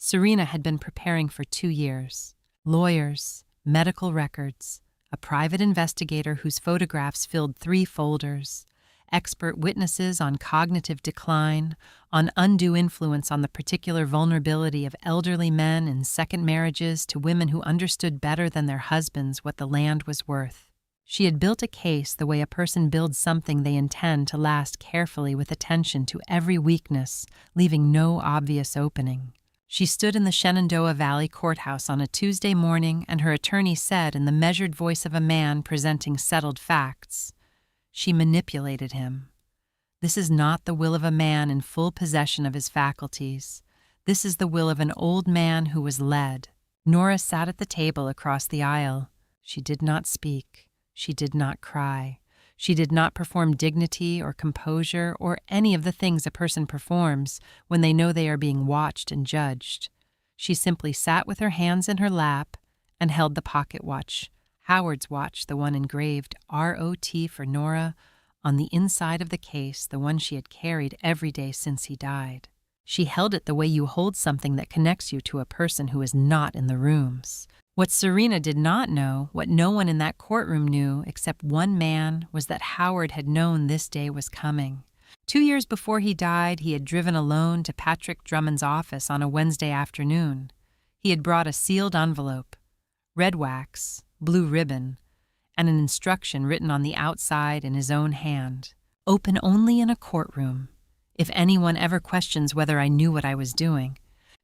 Serena had been preparing for 2 years. Lawyers, medical records, a private investigator whose photographs filled 3 folders, expert witnesses on cognitive decline, on undue influence on the particular vulnerability of elderly men in second marriages to women who understood better than their husbands what the land was worth. She had built a case the way a person builds something they intend to last, carefully with attention to every weakness, leaving no obvious opening. She stood in the Shenandoah Valley courthouse on a Tuesday morning, and her attorney said in the measured voice of a man presenting settled facts, "She manipulated him. This is not the will of a man in full possession of his faculties. This is the will of an old man who was led." Nora sat at the table across the aisle. She did not speak. She did not cry. She did not perform dignity or composure or any of the things a person performs when they know they are being watched and judged. She simply sat with her hands in her lap and held the pocket watch, Howard's watch, the one engraved ROT for Nora, on the inside of the case, the one she had carried every day since he died. She held it the way you hold something that connects you to a person who is not in the rooms. What Serena did not know, what no one in that courtroom knew except one man, was that Howard had known this day was coming. 2 years before he died, he had driven alone to Patrick Drummond's office on a Wednesday afternoon. He had brought a sealed envelope, red wax, blue ribbon, and an instruction written on the outside in his own hand. "Open only in a courtroom. If anyone ever questions whether I knew what I was doing."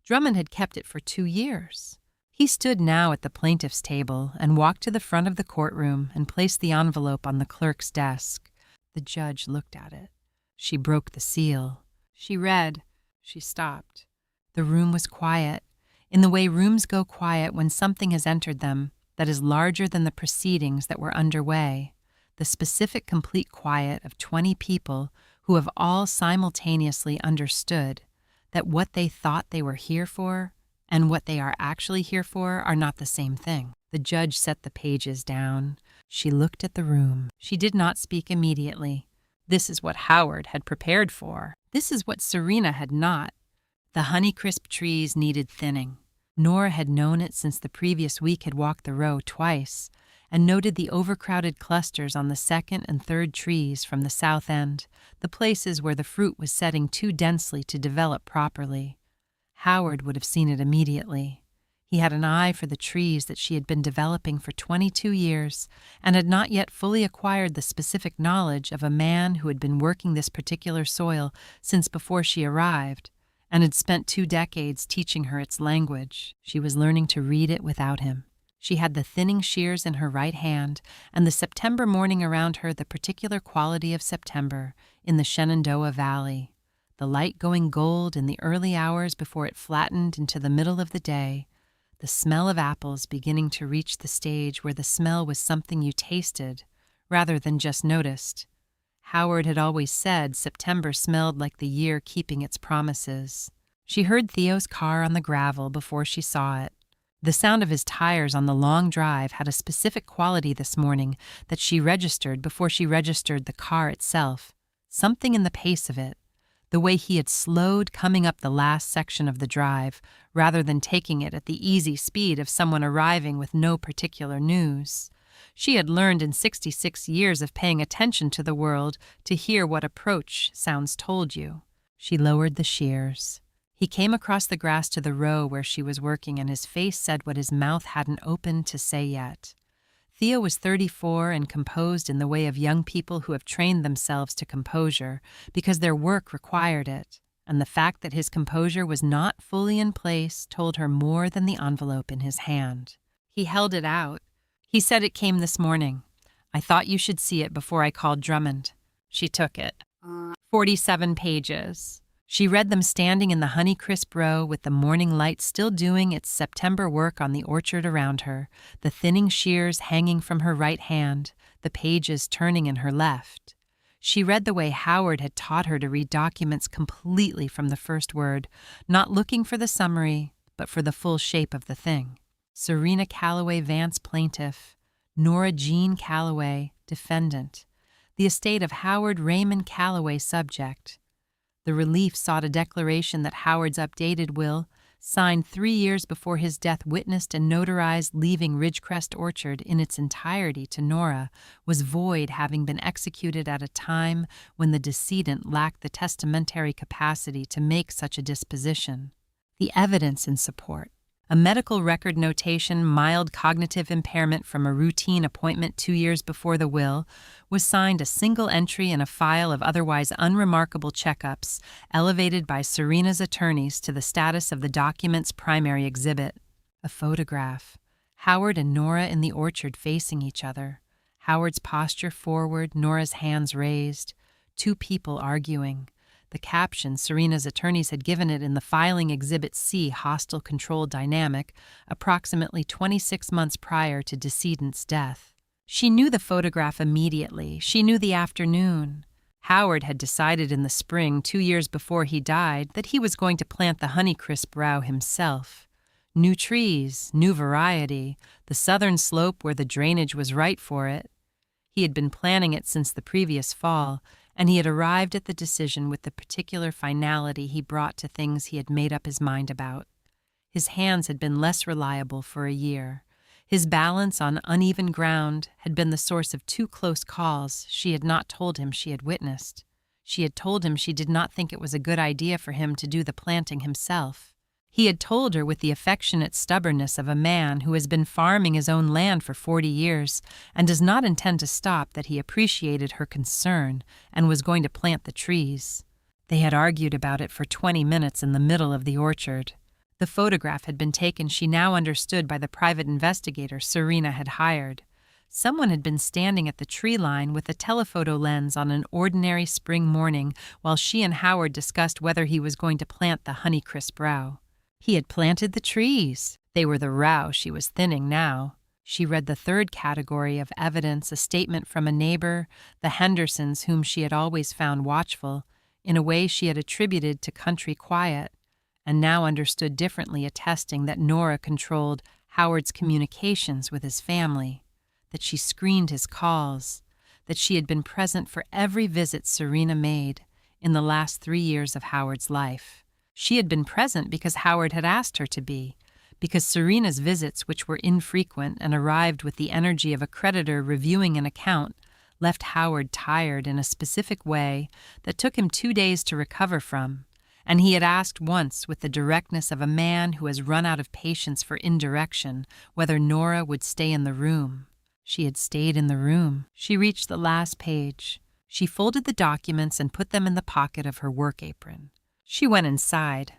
Drummond had kept it for 2 years. He stood now at the plaintiff's table and walked to the front of the courtroom and placed the envelope on the clerk's desk. The judge looked at it. She broke the seal. She read. She stopped. The room was quiet, in the way rooms go quiet when something has entered them that is larger than the proceedings that were underway, the specific complete quiet of 20 people who have all simultaneously understood that what they thought they were here for and what they are actually here for are not the same thing. The judge set the pages down. She looked at the room. She did not speak immediately. This is what Howard had prepared for. This is what Serena had not. The Honeycrisp trees needed thinning. Nora had known it since the previous week, had walked the row twice, and noted the overcrowded clusters on the second and third trees from the south end, the places where the fruit was setting too densely to develop properly. Howard would have seen it immediately. He had an eye for the trees that she had been developing for 22 years and had not yet fully acquired the specific knowledge of a man who had been working this particular soil since before she arrived and had spent 2 decades teaching her its language. She was learning to read it without him. She had the thinning shears in her right hand, and the September morning around her the particular quality of September in the Shenandoah Valley. The light going gold in the early hours before it flattened into the middle of the day, the smell of apples beginning to reach the stage where the smell was something you tasted rather than just noticed. Howard had always said September smelled like the year keeping its promises. She heard Theo's car on the gravel before she saw it. The sound of his tires on the long drive had a specific quality this morning that she registered before she registered the car itself. Something in the pace of it. The way he had slowed coming up the last section of the drive, rather than taking it at the easy speed of someone arriving with no particular news. She had learned in 66 years of paying attention to the world to hear what approach sounds told you. She lowered the shears. He came across the grass to the row where she was working, and his face said what his mouth hadn't opened to say yet. Theo was 34 and composed in the way of young people who have trained themselves to composure because their work required it, and the fact that his composure was not fully in place told her more than the envelope in his hand. He held it out. He said it came this morning. "I thought you should see it before I called Drummond." She took it. 47 pages. She read them standing in the Honeycrisp row with the morning light still doing its September work on the orchard around her, the thinning shears hanging from her right hand, the pages turning in her left. She read the way Howard had taught her to read documents completely from the first word, not looking for the summary, but for the full shape of the thing. Serena Calloway Vance plaintiff, Nora Jean Calloway defendant, the estate of Howard Raymond Calloway subject. The relief sought a declaration that Howard's updated will, signed 3 years before his death, witnessed and notarized, leaving Ridgecrest Orchard in its entirety to Nora, was void, having been executed at a time when the decedent lacked the testamentary capacity to make such a disposition. The evidence in support: a medical record notation, mild cognitive impairment from a routine appointment 2 years before the will, was signed a single entry in a file of otherwise unremarkable checkups, elevated by Serena's attorneys to the status of the document's primary exhibit. A photograph: Howard and Nora in the orchard facing each other. Howard's posture forward, Nora's hands raised. Two people arguing. The caption Serena's attorneys had given it in the filing Exhibit C, hostile control dynamic, approximately 26 months prior to decedent's death. She knew the photograph immediately. She knew the afternoon. Howard had decided in the spring, 2 years before he died, that he was going to plant the Honeycrisp Row himself. New trees, new variety, the southern slope where the drainage was right for it. He had been planning it since the previous fall, and he had arrived at the decision with the particular finality he brought to things he had made up his mind about. His hands had been less reliable for a year. His balance on uneven ground had been the source of 2 close calls she had not told him she had witnessed. She had told him she did not think it was a good idea for him to do the planting himself. He had told her with the affectionate stubbornness of a man who has been farming his own land for 40 years and does not intend to stop that he appreciated her concern and was going to plant the trees. They had argued about it for 20 minutes in the middle of the orchard. The photograph had been taken, she now understood, by the private investigator Serena had hired. Someone had been standing at the tree line with a telephoto lens on an ordinary spring morning while she and Howard discussed whether he was going to plant the Honeycrisp Row. He had planted the trees. They were the row she was thinning now. She read the third category of evidence, a statement from a neighbor, the Hendersons, whom she had always found watchful, in a way she had attributed to country quiet, and now understood differently, attesting that Nora controlled Howard's communications with his family, that she screened his calls, that she had been present for every visit Serena made in the last 3 years of Howard's life. She had been present because Howard had asked her to be, because Serena's visits, which were infrequent and arrived with the energy of a creditor reviewing an account, left Howard tired in a specific way that took him 2 days to recover from, and he had asked once with the directness of a man who has run out of patience for indirection whether Nora would stay in the room. She had stayed in the room. She reached the last page. She folded the documents and put them in the pocket of her work apron. She went inside.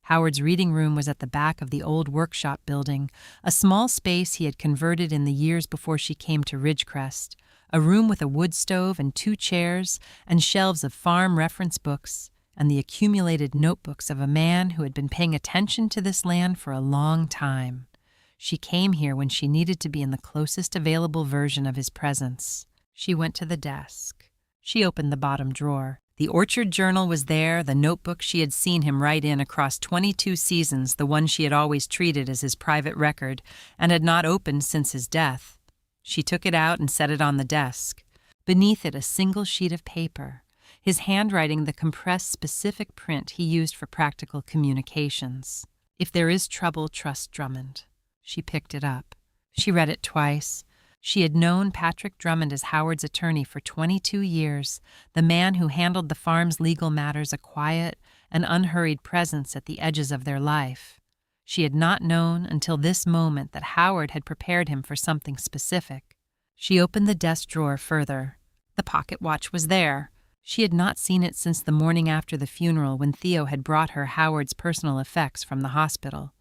Howard's reading room was at the back of the old workshop building, a small space he had converted in the years before she came to Ridgecrest, a room with a wood stove and 2 chairs and shelves of farm reference books and the accumulated notebooks of a man who had been paying attention to this land for a long time. She came here when she needed to be in the closest available version of his presence. She went to the desk. She opened the bottom drawer. The Orchard Journal was there, the notebook she had seen him write in across 22 seasons, the one she had always treated as his private record, and had not opened since his death. She took it out and set it on the desk. Beneath it, a single sheet of paper, his handwriting the compressed specific print he used for practical communications. "If there is trouble, trust Drummond." She picked it up. She read it twice. She had known Patrick Drummond as Howard's attorney for 22 years, the man who handled the farm's legal matters, a quiet and unhurried presence at the edges of their life. She had not known until this moment that Howard had prepared him for something specific. She opened the desk drawer further. The pocket watch was there. She had not seen it since the morning after the funeral when Theo had brought her Howard's personal effects from the hospital.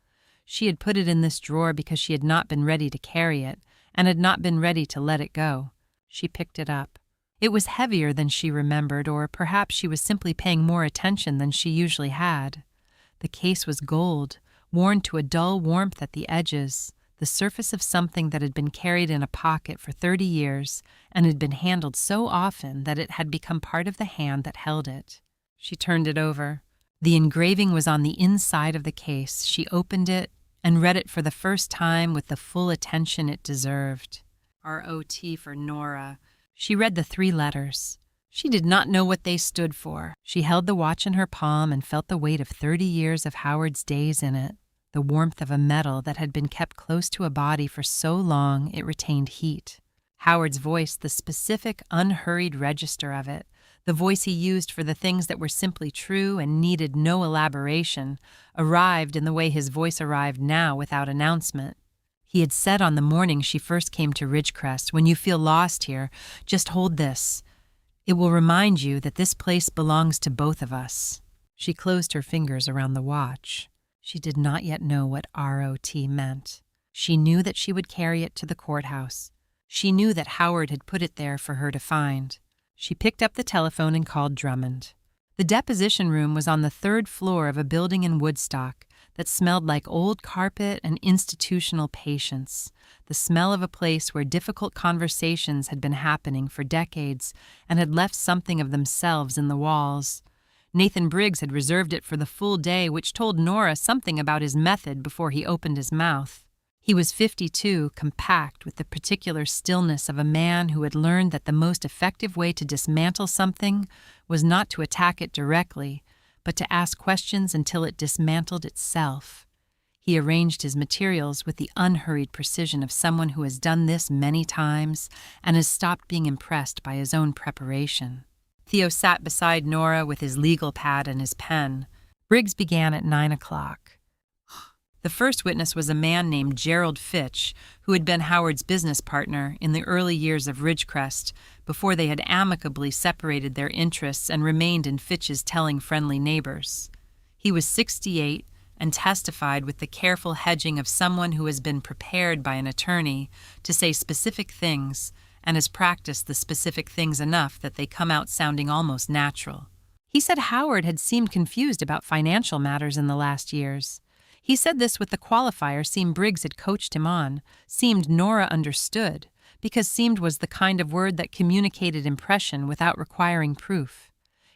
She had put it in this drawer because she had not been ready to carry it, and had not been ready to let it go. She picked it up. It was heavier than she remembered, or perhaps she was simply paying more attention than she usually had. The case was gold, worn to a dull warmth at the edges, the surface of something that had been carried in a pocket for 30 years and had been handled so often that it had become part of the hand that held it. She turned it over. The engraving was on the inside of the case. She opened it and read it for the first time with the full attention it deserved. R.O.T. for Nora. She read the 3 letters. She did not know what they stood for. She held the watch in her palm and felt the weight of 30 years of Howard's days in it, the warmth of a metal that had been kept close to a body for so long it retained heat. Howard's voice, the specific, unhurried register of it, the voice he used for the things that were simply true and needed no elaboration, arrived in the way his voice arrived now without announcement. He had said on the morning she first came to Ridgecrest, "When you feel lost here, just hold this. It will remind you that this place belongs to both of us." She closed her fingers around the watch. She did not yet know what ROT meant. She knew that she would carry it to the courthouse. She knew that Howard had put it there for her to find. She picked up the telephone and called Drummond. The deposition room was on the 3rd floor of a building in Woodstock that smelled like old carpet and institutional patience, the smell of a place where difficult conversations had been happening for decades and had left something of themselves in the walls. Nathan Briggs had reserved it for the full day, which told Nora something about his method before he opened his mouth. He was 52, compact, with the particular stillness of a man who had learned that the most effective way to dismantle something was not to attack it directly, but to ask questions until it dismantled itself. He arranged his materials with the unhurried precision of someone who has done this many times and has stopped being impressed by his own preparation. Theo sat beside Nora with his legal pad and his pen. Briggs began at 9 o'clock. The first witness was a man named Gerald Fitch, who had been Howard's business partner in the early years of Ridgecrest, before they had amicably separated their interests and remained in Fitch's telling-friendly neighbors. He was 68 and testified with the careful hedging of someone who has been prepared by an attorney to say specific things and has practiced the specific things enough that they come out sounding almost natural. He said Howard had seemed confused about financial matters in the last years. He said this with the qualifier seemed Briggs had coached him on, seemed Nora understood, because seemed was the kind of word that communicated impression without requiring proof.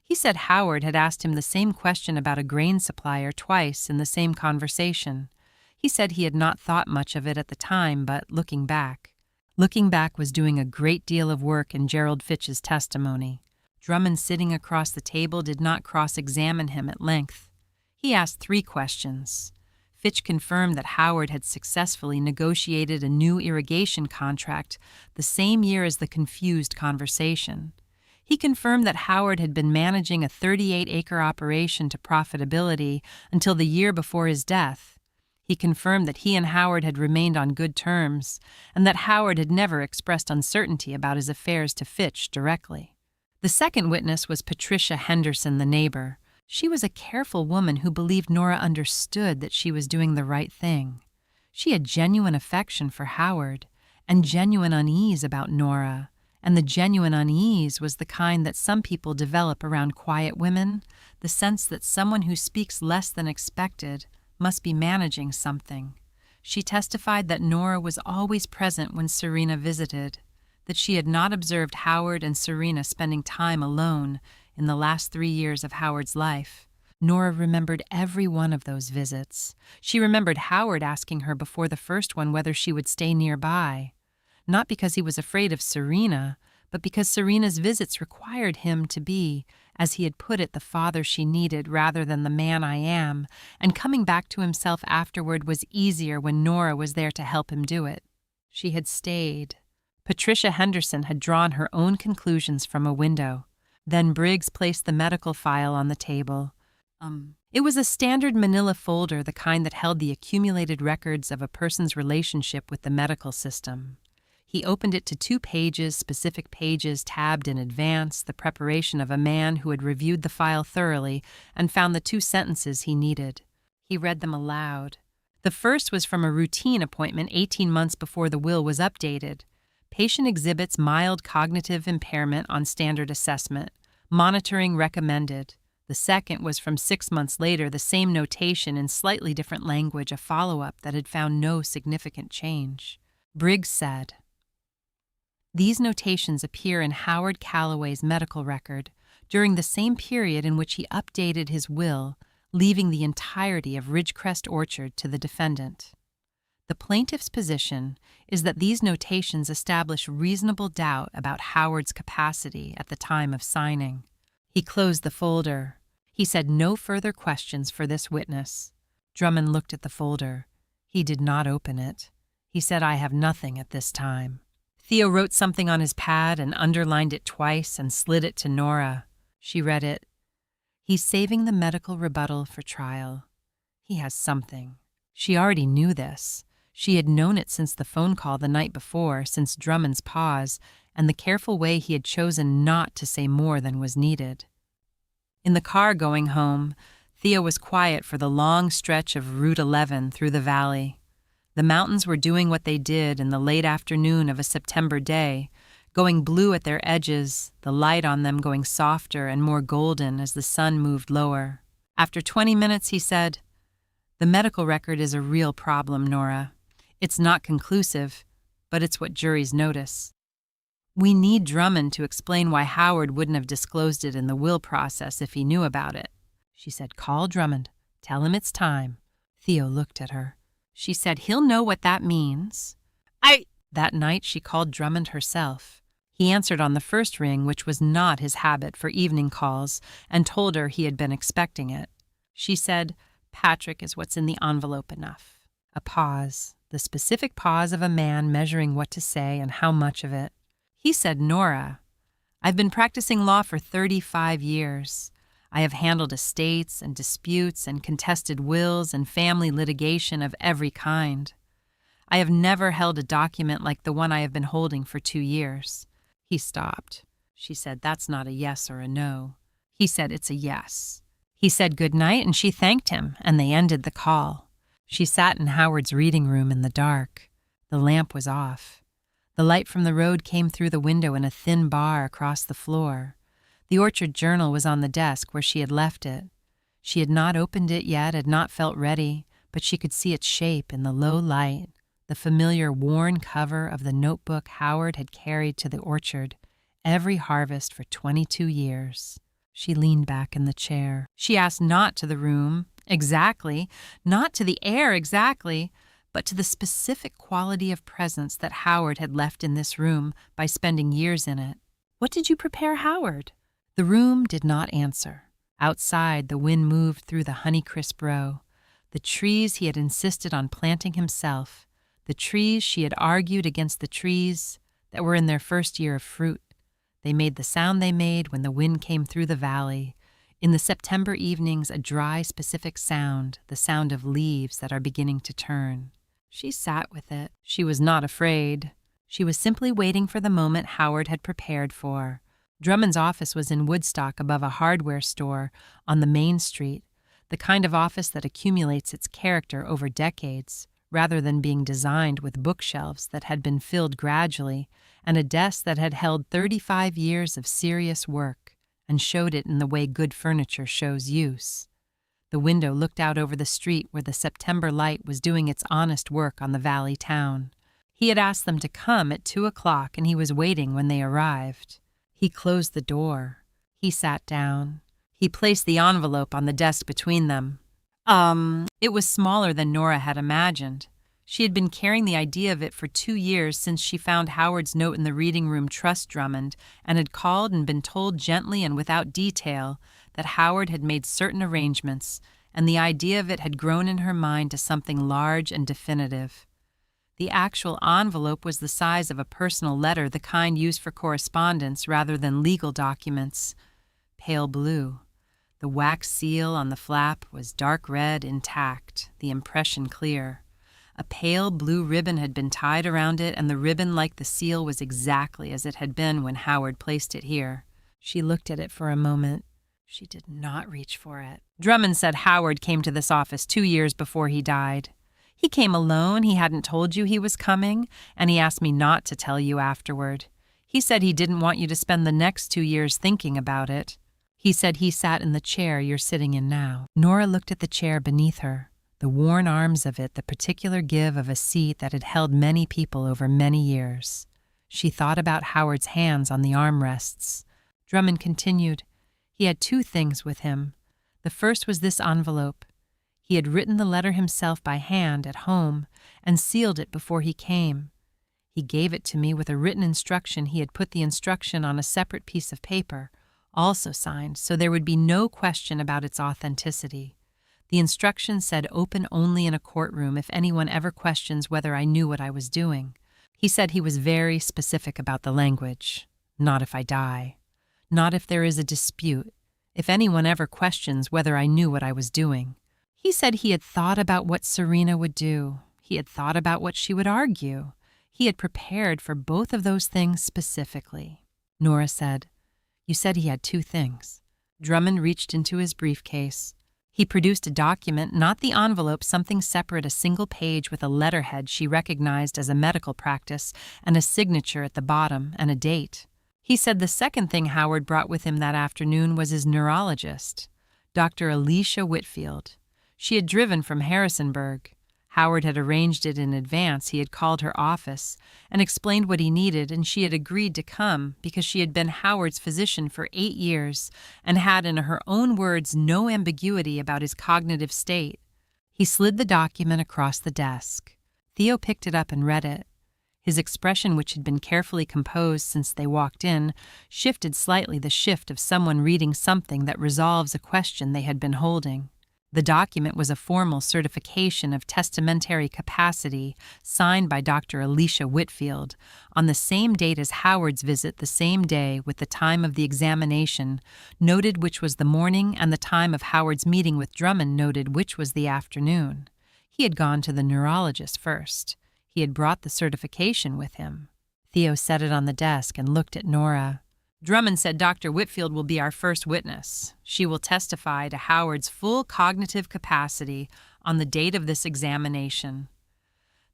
He said Howard had asked him the same question about a grain supplier twice in the same conversation. He said he had not thought much of it at the time, but looking back was doing a great deal of work in Gerald Fitch's testimony. Drummond, sitting across the table, did not cross-examine him at length. He asked 3 questions. Fitch confirmed that Howard had successfully negotiated a new irrigation contract the same year as the confused conversation. He confirmed that Howard had been managing a 38-acre operation to profitability until the year before his death. He confirmed that he and Howard had remained on good terms, and that Howard had never expressed uncertainty about his affairs to Fitch directly. The second witness was Patricia Henderson, the neighbor. She was a careful woman who believed Nora understood that she was doing the right thing. She had genuine affection for Howard and genuine unease about Nora, and the genuine unease was the kind that some people develop around quiet women, the sense that someone who speaks less than expected must be managing something. She testified that Nora was always present when Serena visited, that she had not observed Howard and Serena spending time alone in the last 3 years of Howard's life. Nora remembered every one of those visits. She remembered Howard asking her before the first one whether she would stay nearby, not because he was afraid of Serena, but because Serena's visits required him to be, as he had put it, the father she needed rather than the man I am, and coming back to himself afterward was easier when Nora was there to help him do it. She had stayed. Patricia Henderson had drawn her own conclusions from a window. Then Briggs placed the medical file on the table. It was a standard manila folder, the kind that held the accumulated records of a person's relationship with the medical system. He opened it to 2 pages, specific pages tabbed in advance, the preparation of a man who had reviewed the file thoroughly and found the 2 sentences he needed. He read them aloud. The first was from a routine appointment 18 months before the will was updated. Patient exhibits mild cognitive impairment on standard assessment. Monitoring recommended. The second was from 6 months later, the same notation in slightly different language, a follow-up that had found no significant change. Briggs said, "These notations appear in Howard Calloway's medical record during the same period in which he updated his will, leaving the entirety of Ridgecrest Orchard to the defendant. The plaintiff's position is that these notations establish reasonable doubt about Howard's capacity at the time of signing. He closed the folder. He said no further questions for this witness. Drummond looked at the folder. He did not open it. He said, "I have nothing at this time." Theo wrote something on his pad and underlined it twice and slid it to Nora. She read it. "He's saving the medical rebuttal for trial. He has something." She already knew this. She had known it since the phone call the night before, since Drummond's pause, and the careful way he had chosen not to say more than was needed. In the car going home, Theo was quiet for the long stretch of Route 11 through the valley. The mountains were doing what they did in the late afternoon of a September day, going blue at their edges, the light on them going softer and more golden as the sun moved lower. After 20 minutes, he said, "The medical record is a real problem, Nora. It's not conclusive, but it's what juries notice. We need Drummond to explain why Howard wouldn't have disclosed it in the will process if he knew about it." She said, "Call Drummond. Tell him it's time." Theo looked at her. She said, "He'll know what that means." That night she called Drummond herself. He answered on the first ring, which was not his habit for evening calls, and told her he had been expecting it. She said, "Patrick, is what's in the envelope enough?" A pause, the specific pause of a man measuring what to say and how much of it. He said, "Nora, I've been practicing law for 35 years. I have handled estates and disputes and contested wills and family litigation of every kind. I have never held a document like the one I have been holding for 2 years. He stopped. She said, "That's not a yes or a no." He said, "It's a yes." He said good night, and she thanked him, and they ended the call. She sat in Howard's reading room in the dark. The lamp was off. The light from the road came through the window in a thin bar across the floor. The Orchard Journal was on the desk where she had left it. She had not opened it yet, had not felt ready, but she could see its shape in the low light, the familiar worn cover of the notebook Howard had carried to the orchard every harvest for 22 years. She leaned back in the chair. She asked not to the room, exactly, not to the air, exactly, but to the specific quality of presence that Howard had left in this room by spending years in it. "What did you prepare, Howard?" The room did not answer. Outside, the wind moved through the honeycrisp row. The trees he had insisted on planting himself, the trees she had argued against the trees that were in their first year of fruit. They made the sound they made when the wind came through the valley. In the September evenings, a dry, specific sound, the sound of leaves that are beginning to turn. She sat with it. She was not afraid. She was simply waiting for the moment Howard had prepared for. Drummond's office was in Woodstock above a hardware store on the main street, the kind of office that accumulates its character over decades, rather than being designed with bookshelves that had been filled gradually and a desk that had held 35 years of serious work and showed it in the way good furniture shows use. The window looked out over the street where the September light was doing its honest work on the valley town. He had asked them to come at 2 o'clock, and he was waiting when they arrived. He closed the door. He sat down. He placed the envelope on the desk between them. It was smaller than Nora had imagined. She had been carrying the idea of it for 2 years since she found Howard's note in the reading room trust Drummond and had called and been told gently and without detail that Howard had made certain arrangements, and the idea of it had grown in her mind to something large and definitive. The actual envelope was the size of a personal letter, the kind used for correspondence rather than legal documents. Pale blue. The wax seal on the flap was dark red, intact, the impression clear. A pale blue ribbon had been tied around it, and the ribbon, like the seal, was exactly as it had been when Howard placed it here. She looked at it for a moment. She did not reach for it. Drummond said Howard came to this office 2 years before he died. He came alone, he hadn't told you he was coming, and he asked me not to tell you afterward. He said he didn't want you to spend the next 2 years thinking about it. He said he sat in the chair you're sitting in now. Nora looked at the chair beneath her, the worn arms of it, the particular give of a seat that had held many people over many years. She thought about Howard's hands on the armrests. Drummond continued. He had 2 things with him. The first was this envelope. He had written the letter himself by hand at home and sealed it before he came. He gave it to me with a written instruction. He had put the instruction on a separate piece of paper, also signed, so there would be no question about its authenticity. The instruction said open only in a courtroom if anyone ever questions whether I knew what I was doing. He said he was very specific about the language. Not if I die. Not if there is a dispute. If anyone ever questions whether I knew what I was doing. He said he had thought about what Serena would do. He had thought about what she would argue. He had prepared for both of those things specifically. Nora said, "You said he had two things." Drummond reached into his briefcase. He produced a document, not the envelope, something separate, a single page with a letterhead she recognized as a medical practice and a signature at the bottom and a date. He said the second thing Howard brought with him that afternoon was his neurologist, Dr. Alicia Whitfield. She had driven from Harrisonburg. Howard had arranged it in advance. He had called her office and explained what he needed, and she had agreed to come because she had been Howard's physician for 8 years and had, in her own words, no ambiguity about his cognitive state. He slid the document across the desk. Theo picked it up and read it. His expression, which had been carefully composed since they walked in, shifted slightly, the shift of someone reading something that resolves a question they had been holding. The document was a formal certification of testamentary capacity signed by Dr. Alicia Whitfield on the same date as Howard's visit, the same day with the time of the examination, noted which was the morning, and the time of Howard's meeting with Drummond, noted which was the afternoon. He had gone to the neurologist first. He had brought the certification with him. Theo set it on the desk and looked at Nora. Drummond said Dr. Whitfield will be our first witness. She will testify to Howard's full cognitive capacity on the date of this examination.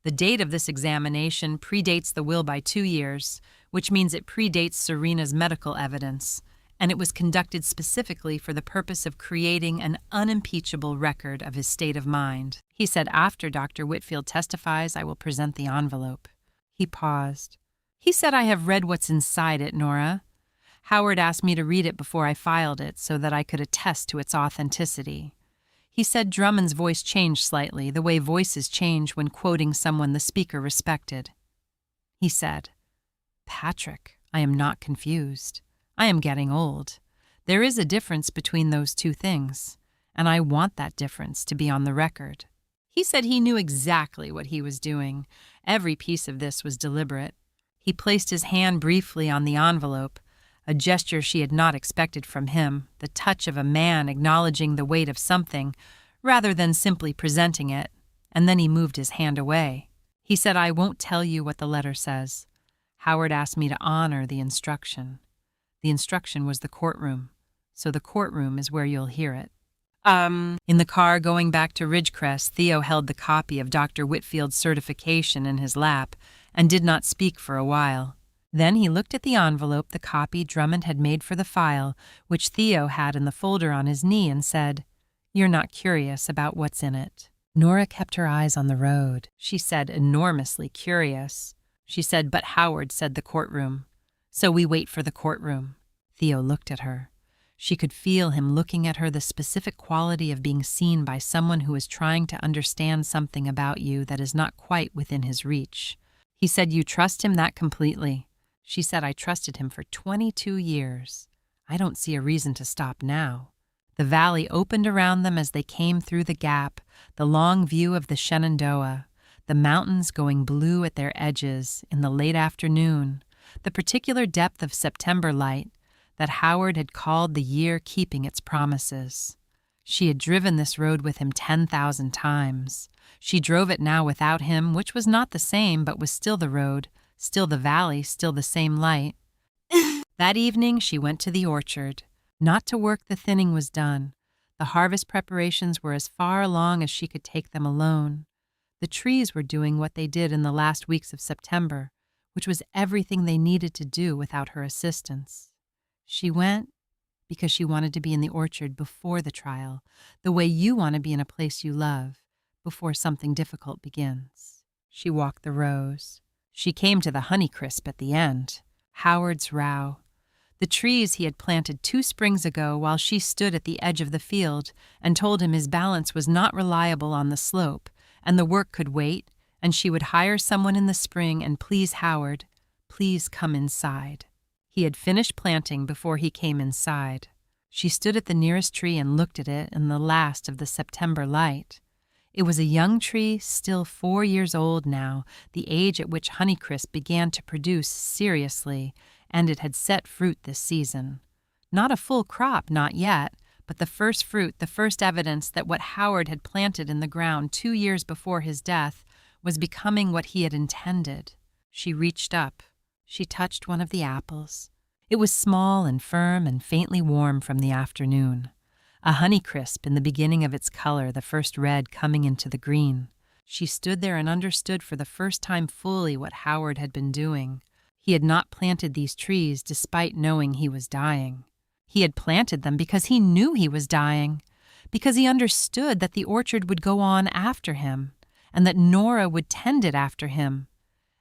The date of this examination predates the will by 2 years, which means it predates Serena's medical evidence, and it was conducted specifically for the purpose of creating an unimpeachable record of his state of mind. He said, after Dr. Whitfield testifies, I will present the envelope. He paused. He said, I have read what's inside it, Nora. Howard asked me to read it before I filed it so that I could attest to its authenticity. He said Drummond's voice changed slightly, the way voices change when quoting someone the speaker respected. He said, Patrick, I am not confused. I am getting old. There is a difference between those two things, and I want that difference to be on the record. He said he knew exactly what he was doing. Every piece of this was deliberate. He placed his hand briefly on the envelope, a gesture she had not expected from him, the touch of a man acknowledging the weight of something, rather than simply presenting it, and then he moved his hand away. He said, I won't tell you what the letter says. Howard asked me to honor the instruction. The instruction was the courtroom, so the courtroom is where you'll hear it. In the car going back to Ridgecrest, Theo held the copy of Dr. Whitfield's certification in his lap and did not speak for a while. Then he looked at the envelope, the copy Drummond had made for the file, which Theo had in the folder on his knee, and said, You're not curious about what's in it. Nora kept her eyes on the road. She said, enormously curious. She said, But Howard said the courtroom. So we wait for the courtroom. Theo looked at her. She could feel him looking at her, the specific quality of being seen by someone who is trying to understand something about you that is not quite within his reach. He said, You trust him that completely? She said, I trusted him for 22 years. I don't see a reason to stop now. The valley opened around them as they came through the gap, the long view of the Shenandoah, the mountains going blue at their edges in the late afternoon, the particular depth of September light that Howard had called the year keeping its promises. She had driven this road with him 10,000 times. She drove it now without him, which was not the same, but was still the road, still the valley, still the same light. That evening she went to the orchard. Not to work, the thinning was done. The harvest preparations were as far along as she could take them alone. The trees were doing what they did in the last weeks of September, which was everything they needed to do without her assistance. She went because she wanted to be in the orchard before the trial, the way you want to be in a place you love, before something difficult begins. She walked the rows. She came to the Honeycrisp at the end. Howard's row. The trees he had planted 2 springs ago while she stood at the edge of the field and told him his balance was not reliable on the slope, and the work could wait, and she would hire someone in the spring and please Howard, please come inside. He had finished planting before he came inside. She stood at the nearest tree and looked at it in the last of the September light. It was a young tree, still 4 years old now, the age at which Honeycrisp began to produce seriously, and it had set fruit this season. Not a full crop, not yet, but the first fruit, the first evidence that what Howard had planted in the ground 2 years before his death was becoming what he had intended. She reached up. She touched one of the apples. It was small and firm and faintly warm from the afternoon. A Honeycrisp in the beginning of its color, the first red coming into the green. She stood there and understood for the first time fully what Howard had been doing. He had not planted these trees despite knowing he was dying. He had planted them because he knew he was dying, because he understood that the orchard would go on after him, and that Nora would tend it after him,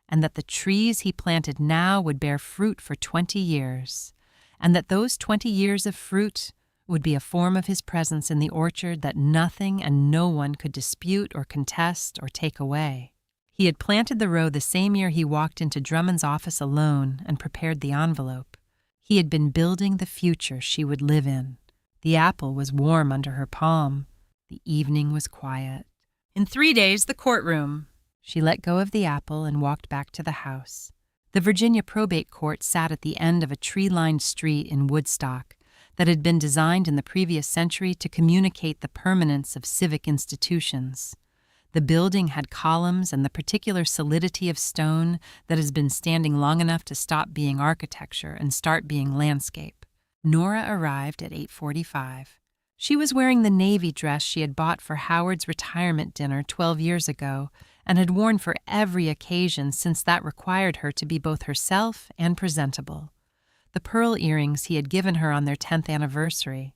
and that the trees he planted now would bear fruit for 20 years, and that those 20 years of fruit would be a form of his presence in the orchard that nothing and no one could dispute or contest or take away. He had planted the row the same year he walked into Drummond's office alone and prepared the envelope. He had been building the future she would live in. The apple was warm under her palm. The evening was quiet. In 3 days, the courtroom. She let go of the apple and walked back to the house. The Virginia probate court sat at the end of a tree-lined street in Woodstock that had been designed in the previous century to communicate the permanence of civic institutions. The building had columns and the particular solidity of stone that has been standing long enough to stop being architecture and start being landscape. Nora arrived at 8:45. She was wearing the navy dress she had bought for Howard's retirement dinner 12 years ago and had worn for every occasion since that required her to be both herself and presentable. The pearl earrings he had given her on their 10th anniversary.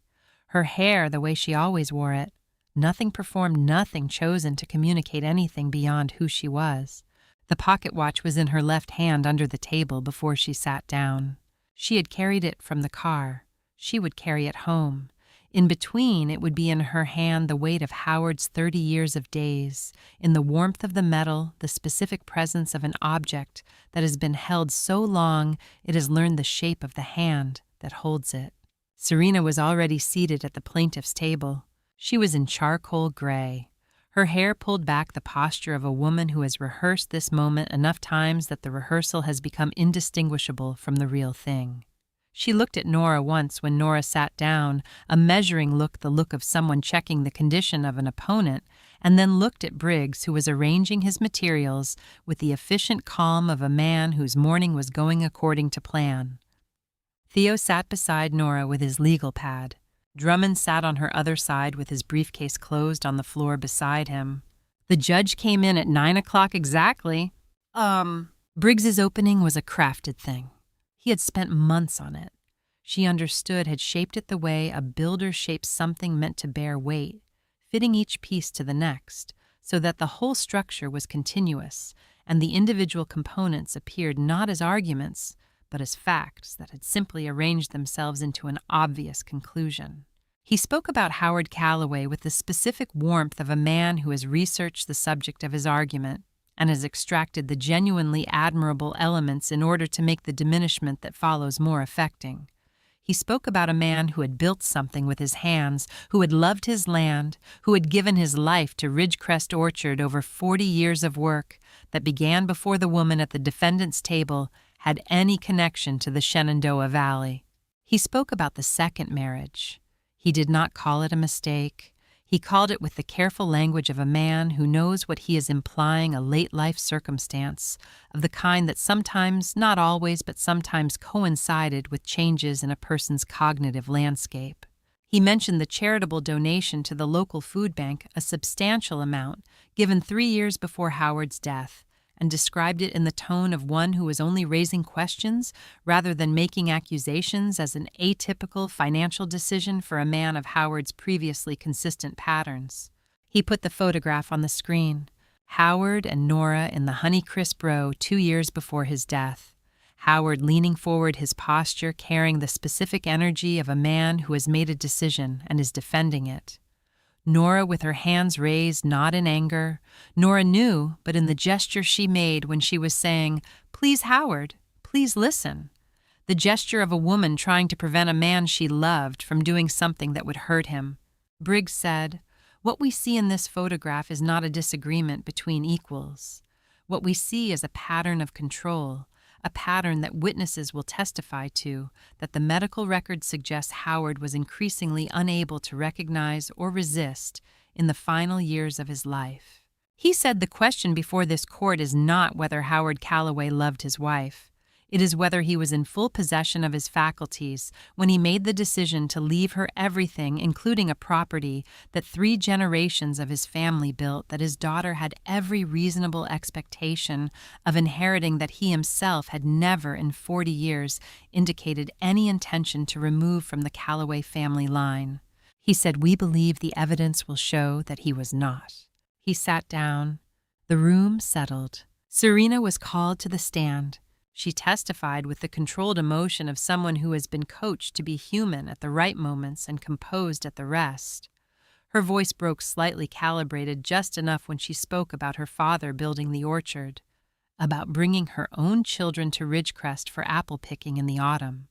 Her hair the way she always wore it. Nothing performed, nothing chosen to communicate anything beyond who she was. The pocket watch was in her left hand under the table before she sat down. She had carried it from the car. She would carry it home. In between, it would be in her hand the weight of Howard's 30 years of days, in the warmth of the metal, the specific presence of an object that has been held so long it has learned the shape of the hand that holds it. Serena was already seated at the plaintiff's table. She was in charcoal gray. Her hair pulled back the posture of a woman who has rehearsed this moment enough times that the rehearsal has become indistinguishable from the real thing. She looked at Nora once when Nora sat down, a measuring look, the look of someone checking the condition of an opponent, and then looked at Briggs, who was arranging his materials with the efficient calm of a man whose morning was going according to plan. Theo sat beside Nora with his legal pad. Drummond sat on her other side with his briefcase closed on the floor beside him. The judge came in at 9 o'clock exactly. Briggs's opening was a crafted thing. He had spent months on it. She understood, had shaped it the way a builder shapes something meant to bear weight, fitting each piece to the next, so that the whole structure was continuous, and the individual components appeared not as arguments, but as facts that had simply arranged themselves into an obvious conclusion. He spoke about Howard Calloway with the specific warmth of a man who has researched the subject of his argument and has extracted the genuinely admirable elements in order to make the diminishment that follows more affecting. He spoke about a man who had built something with his hands, who had loved his land, who had given his life to Ridgecrest Orchard over 40 years of work that began before the woman at the defendant's table had any connection to the Shenandoah Valley. He spoke about the second marriage. He did not call it a mistake. He called it with the careful language of a man who knows what he is implying, a late-life circumstance of the kind that sometimes, not always, but sometimes coincided with changes in a person's cognitive landscape. He mentioned the charitable donation to the local food bank, a substantial amount, given 3 years before Howard's death, and described it in the tone of one who was only raising questions rather than making accusations as an atypical financial decision for a man of Howard's previously consistent patterns. He put the photograph on the screen. Howard and Nora in the Honeycrisp row 2 years before his death. Howard leaning forward, his posture carrying the specific energy of a man who has made a decision and is defending it. Nora with her hands raised, not in anger. Nora knew, but in the gesture she made when she was saying, "Please, Howard, please listen." The gesture of a woman trying to prevent a man she loved from doing something that would hurt him. Briggs said, "What we see in this photograph is not a disagreement between equals. What we see is a pattern of control, a pattern that witnesses will testify to, that the medical record suggests Howard was increasingly unable to recognize or resist in the final years of his life." He said the question before this court is not whether Howard Calloway loved his wife. It is whether he was in full possession of his faculties when he made the decision to leave her everything, including a property that 3 generations of his family built, that his daughter had every reasonable expectation of inheriting, that he himself had never in 40 years indicated any intention to remove from the Calloway family line. He said, "We believe the evidence will show that he was not." He sat down. The room settled. Serena was called to the stand. She testified with the controlled emotion of someone who has been coached to be human at the right moments and composed at the rest. Her voice broke slightly, calibrated just enough when she spoke about her father building the orchard, about bringing her own children to Ridgecrest for apple picking in the autumn,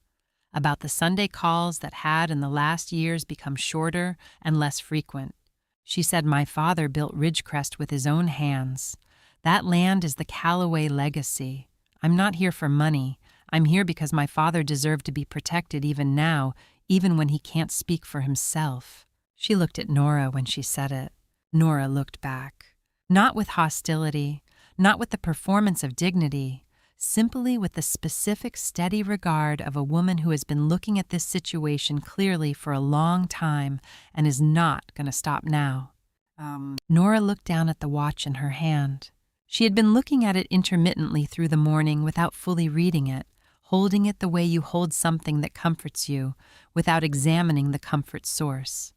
about the Sunday calls that had in the last years become shorter and less frequent. She said, "My father built Ridgecrest with his own hands. That land is the Calloway legacy. I'm not here for money. I'm here because my father deserved to be protected even now, even when he can't speak for himself." She looked at Nora when she said it. Nora looked back. Not with hostility, not with the performance of dignity, simply with the specific, steady regard of a woman who has been looking at this situation clearly for a long time and is not going to stop now. Nora looked down at the watch in her hand. She had been looking at it intermittently through the morning without fully reading it, holding it the way you hold something that comforts you, without examining the comfort source.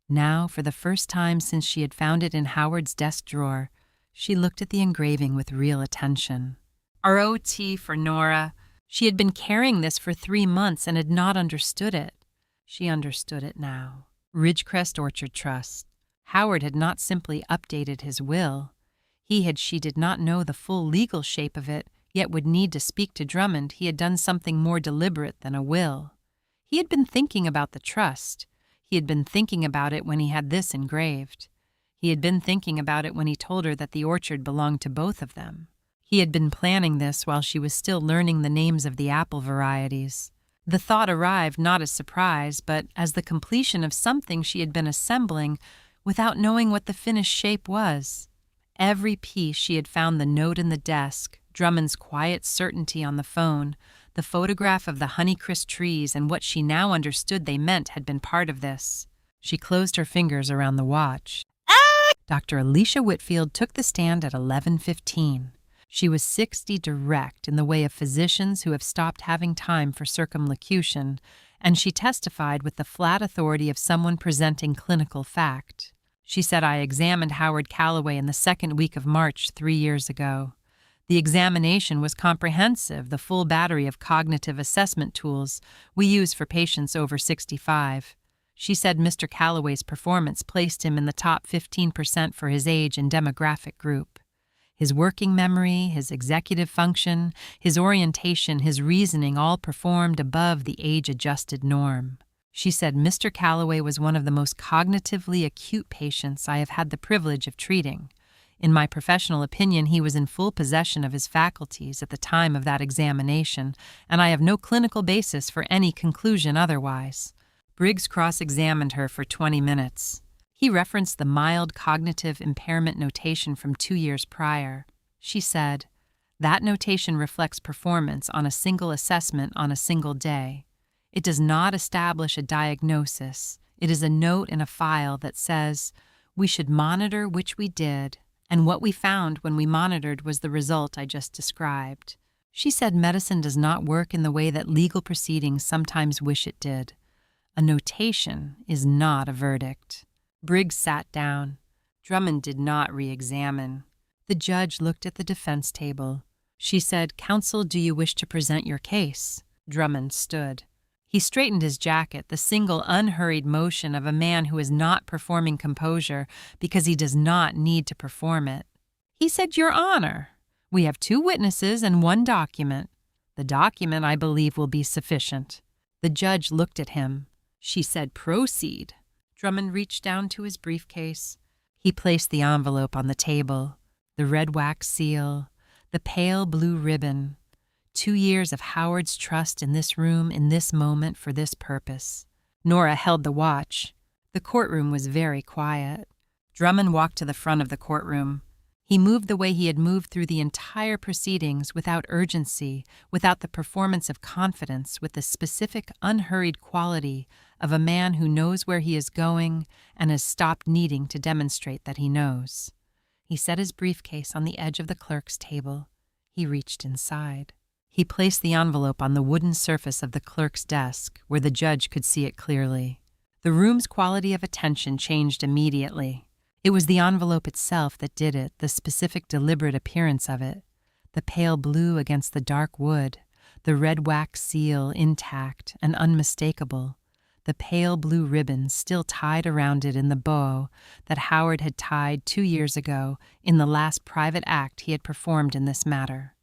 Now, for the first time since she had found it in Howard's desk drawer, she looked at the engraving with real attention. ROT for Nora. She had been carrying this for 3 months and had not understood it. She understood it now. Ridgecrest Orchard Trust. Howard had not simply updated his will. She did not know the full legal shape of it, yet would need to speak to Drummond. He had done something more deliberate than a will. He had been thinking about the trust. He had been thinking about it when he had this engraved. He had been thinking about it when he told her that the orchard belonged to both of them. He had been planning this while she was still learning the names of the apple varieties. The thought arrived not as surprise, but as the completion of something she had been assembling without knowing what the finished shape was. Every piece she had found, the note in the desk, Drummond's quiet certainty on the phone, the photograph of the Honeycrisp trees, and what she now understood they meant had been part of this. She closed her fingers around the watch. Dr. Alicia Whitfield took the stand at 11:15. She was 60 direct in the way of physicians who have stopped having time for circumlocution, and she testified with the flat authority of someone presenting clinical fact. She said, "I examined Howard Calloway in the 2nd week of March 3 years ago. The examination was comprehensive, the full battery of cognitive assessment tools we use for patients over 65. She said Mr. Calloway's performance placed him in the top 15% for his age and demographic group. His working memory, his executive function, his orientation, his reasoning all performed above the age-adjusted norm. She said Mr. Calloway was one of the most cognitively acute patients I have had the privilege of treating. In my professional opinion, he was in full possession of his faculties at the time of that examination, and I have no clinical basis for any conclusion otherwise." Briggs cross-examined her for 20 minutes. He referenced the mild cognitive impairment notation from 2 years prior. She said, "That notation reflects performance on a single assessment on a single day. It does not establish a diagnosis. It is a note in a file that says, 'We should monitor,' which we did, and what we found when we monitored was the result I just described." She said medicine does not work in the way that legal proceedings sometimes wish it did. A notation is not a verdict. Briggs sat down. Drummond did not re-examine. The judge looked at the defense table. She said, "Counsel, do you wish to present your case?" Drummond stood. He straightened his jacket, the single unhurried motion of a man who is not performing composure because he does not need to perform it. He said, "Your Honor, we have 2 witnesses and 1 document. The document, I believe, will be sufficient." The judge looked at him. She said, "Proceed." Drummond reached down to his briefcase. He placed the envelope on the table, the red wax seal, the pale blue ribbon. 2 years of Howard's trust in this room, in this moment, for this purpose. Nora held the watch. The courtroom was very quiet. Drummond walked to the front of the courtroom. He moved the way he had moved through the entire proceedings, without urgency, without the performance of confidence, with the specific, unhurried quality of a man who knows where he is going and has stopped needing to demonstrate that he knows. He set his briefcase on the edge of the clerk's table. He reached inside. He placed the envelope on the wooden surface of the clerk's desk, where the judge could see it clearly. The room's quality of attention changed immediately. It was the envelope itself that did it, the specific, deliberate appearance of it. The pale blue against the dark wood, the red wax seal intact and unmistakable, the pale blue ribbon still tied around it in the bow that Howard had tied 2 years ago in the last private act he had performed in this matter.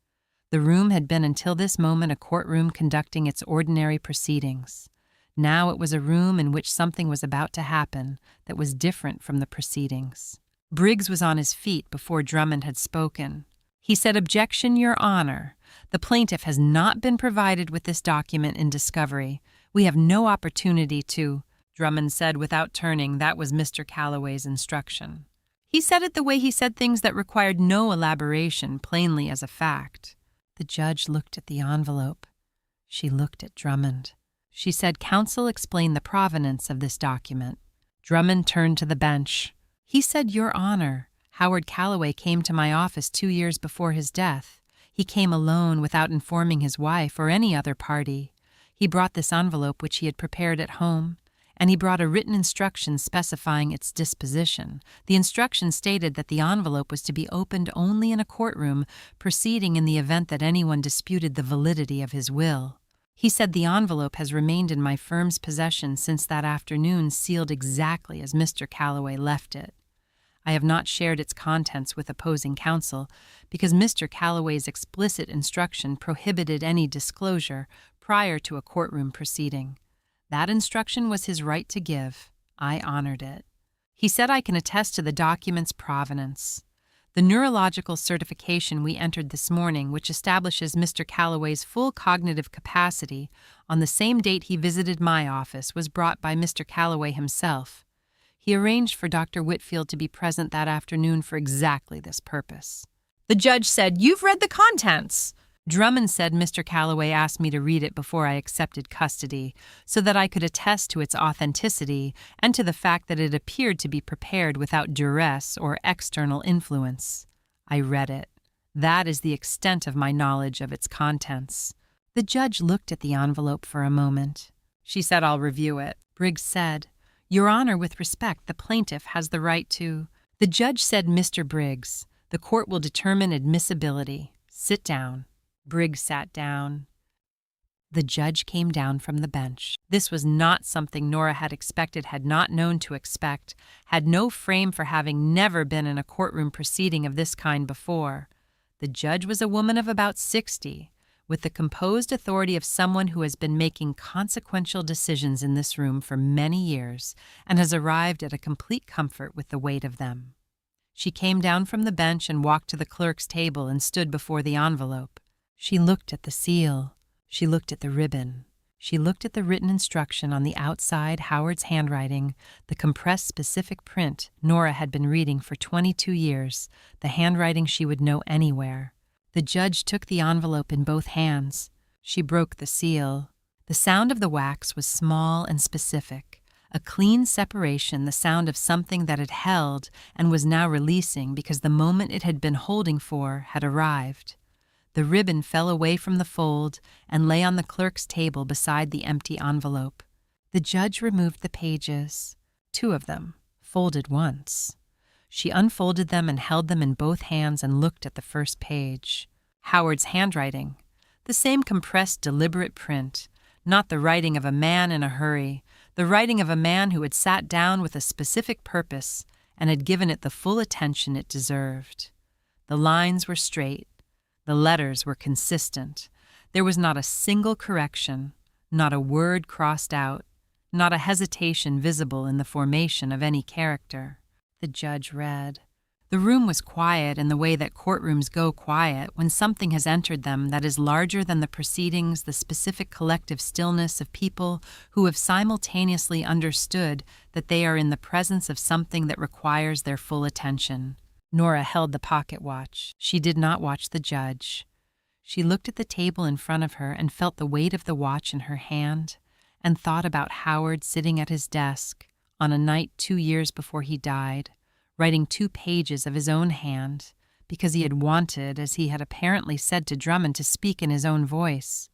The room had been until this moment a courtroom conducting its ordinary proceedings. Now it was a room in which something was about to happen that was different from the proceedings. Briggs was on his feet before Drummond had spoken. He said, "Objection, Your Honor. The plaintiff has not been provided with this document in discovery. We have no opportunity to—" Drummond said without turning. That was Mr. Calloway's instruction. He said it the way he said things that required no elaboration, plainly as a fact. The judge looked at the envelope. She looked at Drummond. She said, "Counsel, explain the provenance of this document." Drummond turned to the bench. He said, "Your Honor, Howard Calloway came to my office 2 years before his death. He came alone without informing his wife or any other party. He brought this envelope which he had prepared at home, and he brought a written instruction specifying its disposition. The instruction stated that the envelope was to be opened only in a courtroom proceeding in the event that anyone disputed the validity of his will. He said the envelope has remained in my firm's possession since that afternoon, sealed exactly as Mr. Calloway left it. I have not shared its contents with opposing counsel because Mr. Calloway's explicit instruction prohibited any disclosure prior to a courtroom proceeding. That instruction was his right to give. I honored it. He said I can attest to the document's provenance. The neurological certification we entered this morning, which establishes Mr. Calloway's full cognitive capacity on the same date he visited my office, was brought by Mr. Calloway himself. He arranged for Dr. Whitfield to be present that afternoon for exactly this purpose. The judge said, "You've read the contents." Drummond said Mr. Calloway asked me to read it before I accepted custody so that I could attest to its authenticity and to the fact that it appeared to be prepared without duress or external influence. I read it. That is the extent of my knowledge of its contents. The judge looked at the envelope for a moment. She said, "I'll review it." Briggs said, "Your Honor, with respect, the plaintiff has the right to—" The judge said, "Mr. Briggs, the court will determine admissibility. Sit down." Briggs sat down. The judge came down from the bench. This was not something Nora had expected, had not known to expect, had no frame for having never been in a courtroom proceeding of this kind before. The judge was a woman of about 60, with the composed authority of someone who has been making consequential decisions in this room for many years and has arrived at a complete comfort with the weight of them. She came down from the bench and walked to the clerk's table and stood before the envelope. She looked at the seal. She looked at the ribbon. She looked at the written instruction on the outside, Howard's handwriting, the compressed specific print Nora had been reading for 22 years, the handwriting she would know anywhere. The judge took the envelope in both hands. She broke the seal. The sound of the wax was small and specific, a clean separation, the sound of something that had held and was now releasing because the moment it had been holding for had arrived. The ribbon fell away from the fold and lay on the clerk's table beside the empty envelope. The judge removed the pages, 2 of them, folded once. She unfolded them and held them in both hands and looked at the first page. Howard's handwriting. The same compressed, deliberate print. Not the writing of a man in a hurry. The writing of a man who had sat down with a specific purpose and had given it the full attention it deserved. The lines were straight. The letters were consistent. There was not a single correction, not a word crossed out, not a hesitation visible in the formation of any character. The judge read. The room was quiet in the way that courtrooms go quiet when something has entered them that is larger than the proceedings, the specific collective stillness of people who have simultaneously understood that they are in the presence of something that requires their full attention. Nora held the pocket watch. She did not watch the judge. She looked at the table in front of her and felt the weight of the watch in her hand and thought about Howard sitting at his desk on a night 2 years before he died, writing 2 pages of his own hand because he had wanted, as he had apparently said to Drummond, to speak in his own voice,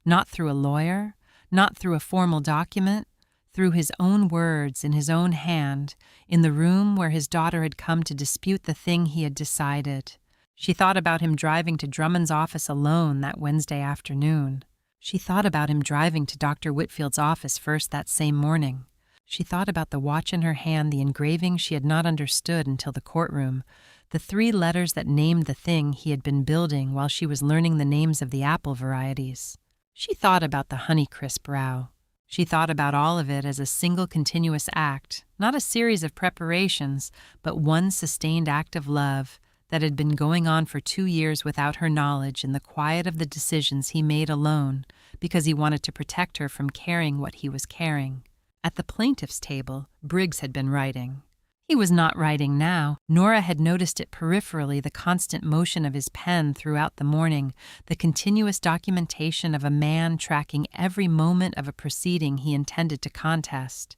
not through a lawyer, not through a formal document, through his own words in his own hand, in the room where his daughter had come to dispute the thing he had decided. She thought about him driving to Drummond's office alone that Wednesday afternoon. She thought about him driving to Dr. Whitfield's office first that same morning. She thought about the watch in her hand, the engraving she had not understood until the courtroom, the 3 letters that named the thing he had been building while she was learning the names of the apple varieties. She thought about the Honeycrisp row. She thought about all of it as a single continuous act, not a series of preparations, but one sustained act of love that had been going on for 2 years without her knowledge in the quiet of the decisions he made alone because he wanted to protect her from carrying what he was carrying. At the plaintiff's table, Briggs had been writing. He was not writing now. Nora had noticed it peripherally, the constant motion of his pen throughout the morning, the continuous documentation of a man tracking every moment of a proceeding he intended to contest.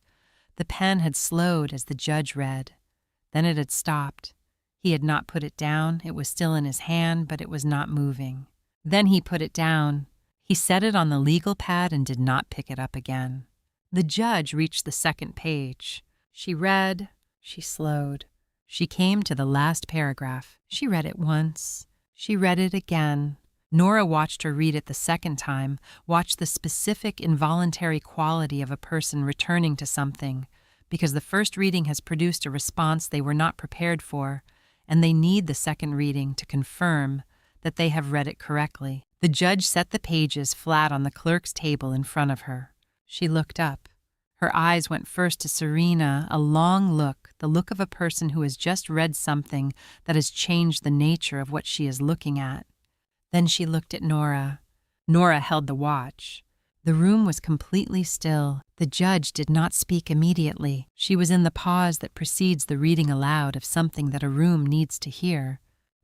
The pen had slowed as the judge read. Then it had stopped. He had not put it down. It was still in his hand, but it was not moving. Then he put it down. He set it on the legal pad and did not pick it up again. The judge reached the second page. She read. She slowed. She came to the last paragraph. She read it once. She read it again. Nora watched her read it the second time, watched the specific involuntary quality of a person returning to something, because the first reading has produced a response they were not prepared for, and they need the second reading to confirm that they have read it correctly. The judge set the pages flat on the clerk's table in front of her. She looked up. Her eyes went first to Serena, a long look, the look of a person who has just read something that has changed the nature of what she is looking at. Then she looked at Nora. Nora held the watch. The room was completely still. The judge did not speak immediately. She was in the pause that precedes the reading aloud of something that a room needs to hear.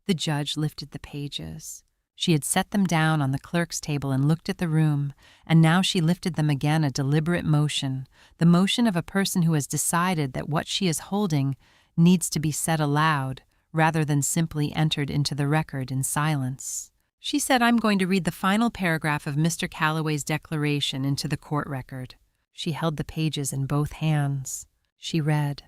The judge lifted the pages. She had set them down on the clerk's table and looked at the room, and now she lifted them again, a deliberate motion, the motion of a person who has decided that what she is holding needs to be said aloud rather than simply entered into the record in silence. She said, "I'm going to read the final paragraph of Mr. Calloway's declaration into the court record." She held the pages in both hands. She read,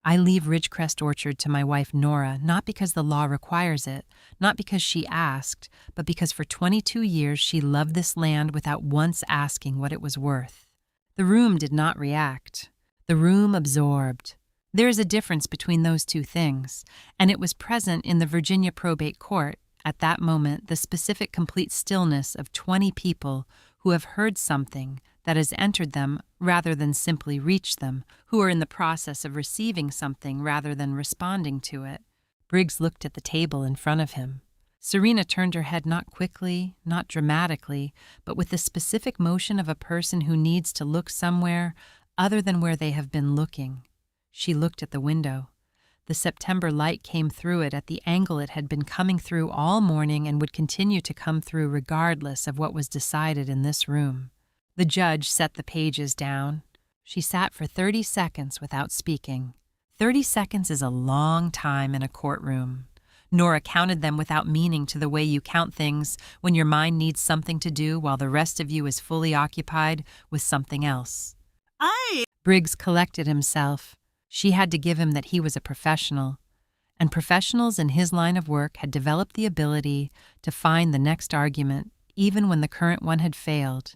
"I leave Ridgecrest Orchard to my wife Nora, not because the law requires it, not because she asked, but because for 22 years she loved this land without once asking what it was worth." The room did not react. The room absorbed. There is a difference between those two things, and it was present in the Virginia probate court, at that moment, the specific complete stillness of 20 people who have heard something that has entered them rather than simply reached them, who are in the process of receiving something rather than responding to it. Briggs looked at the table in front of him. Serena turned her head not quickly, not dramatically, but with the specific motion of a person who needs to look somewhere other than where they have been looking. She looked at the window. The September light came through it at the angle it had been coming through all morning and would continue to come through regardless of what was decided in this room. The judge set the pages down. She sat for 30 seconds without speaking. 30 seconds is a long time in a courtroom. Nora counted them without meaning, to the way you count things when your mind needs something to do while the rest of you is fully occupied with something else. Briggs collected himself. She had to give him that he was a professional. and professionals in his line of work had developed the ability to find the next argument even when the current one had failed,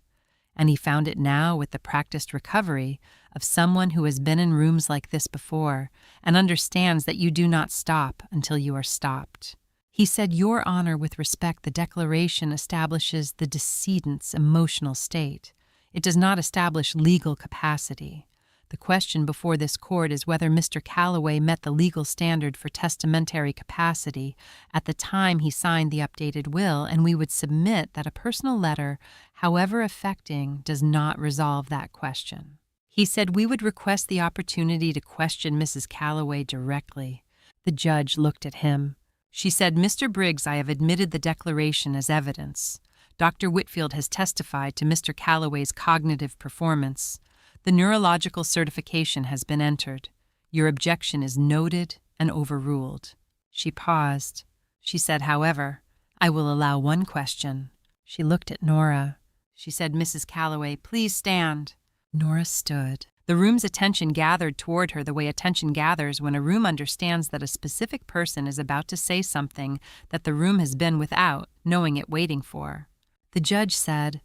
and he found it now with the practiced recovery of someone who has been in rooms like this before and understands that you do not stop until you are stopped. He said, "Your Honor, with respect, the declaration establishes the decedent's emotional state. It does not establish legal capacity. The question before this court is whether Mr. Calloway met the legal standard for testamentary capacity at the time he signed the updated will, and we would submit that a personal letter, however affecting, does not resolve that question." He said, "We would request the opportunity to question Mrs. Calloway directly." The judge looked at him. She said, "Mr. Briggs, I have admitted the declaration as evidence. Dr. Whitfield has testified to Mr. Calloway's cognitive performance. The neurological certification has been entered. Your objection is noted and overruled." She paused. She said, "However, I will allow one question." She looked at Nora. She said, "Mrs. Calloway, please stand." Nora stood. The room's attention gathered toward her the way attention gathers when a room understands that a specific person is about to say something that the room has been without knowing it waiting for. The judge said,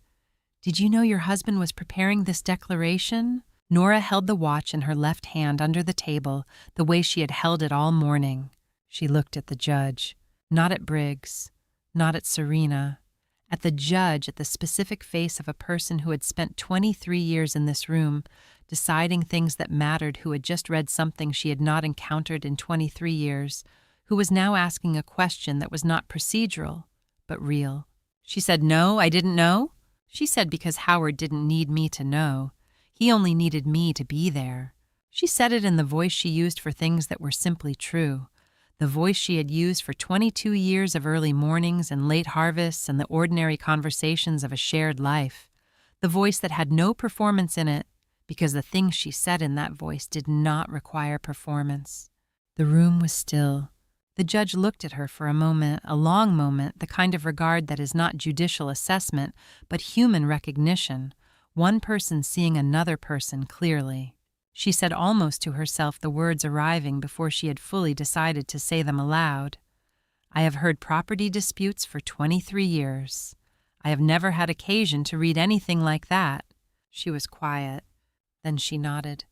"Did you know your husband was preparing this declaration?" Nora held the watch in her left hand under the table the way she had held it all morning. She looked at the judge, not at Briggs, not at Serena, at the judge, at the specific face of a person who had spent 23 years in this room, deciding things that mattered, who had just read something she had not encountered in 23 years, who was now asking a question that was not procedural, but real. She said, "No, I didn't know." She said, "Because Howard didn't need me to know. He only needed me to be there." She said it in the voice she used for things that were simply true, the voice she had used for 22 years of early mornings and late harvests and the ordinary conversations of a shared life, the voice that had no performance in it because the things she said in that voice did not require performance. The room was still. The judge looked at her for a moment, a long moment, the kind of regard that is not judicial assessment, but human recognition, one person seeing another person clearly. She said almost to herself the words arriving before she had fully decided to say them aloud. "I have heard property disputes for 23 years. I have never had occasion to read anything like that." She was quiet. Then she nodded.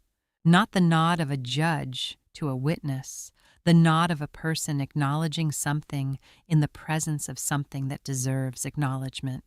Not the nod of a judge to a witness, the nod of a person acknowledging something in the presence of something that deserves acknowledgement.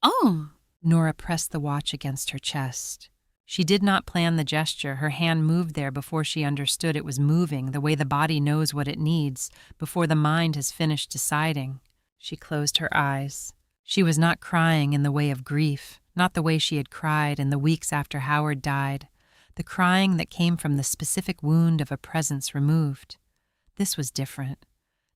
"Oh!" Nora pressed the watch against her chest. She did not plan the gesture. Her hand moved there before she understood it was moving, the way the body knows what it needs, before the mind has finished deciding. She closed her eyes. She was not crying in the way of grief, not the way she had cried in the weeks after Howard died, the crying that came from the specific wound of a presence removed. This was different.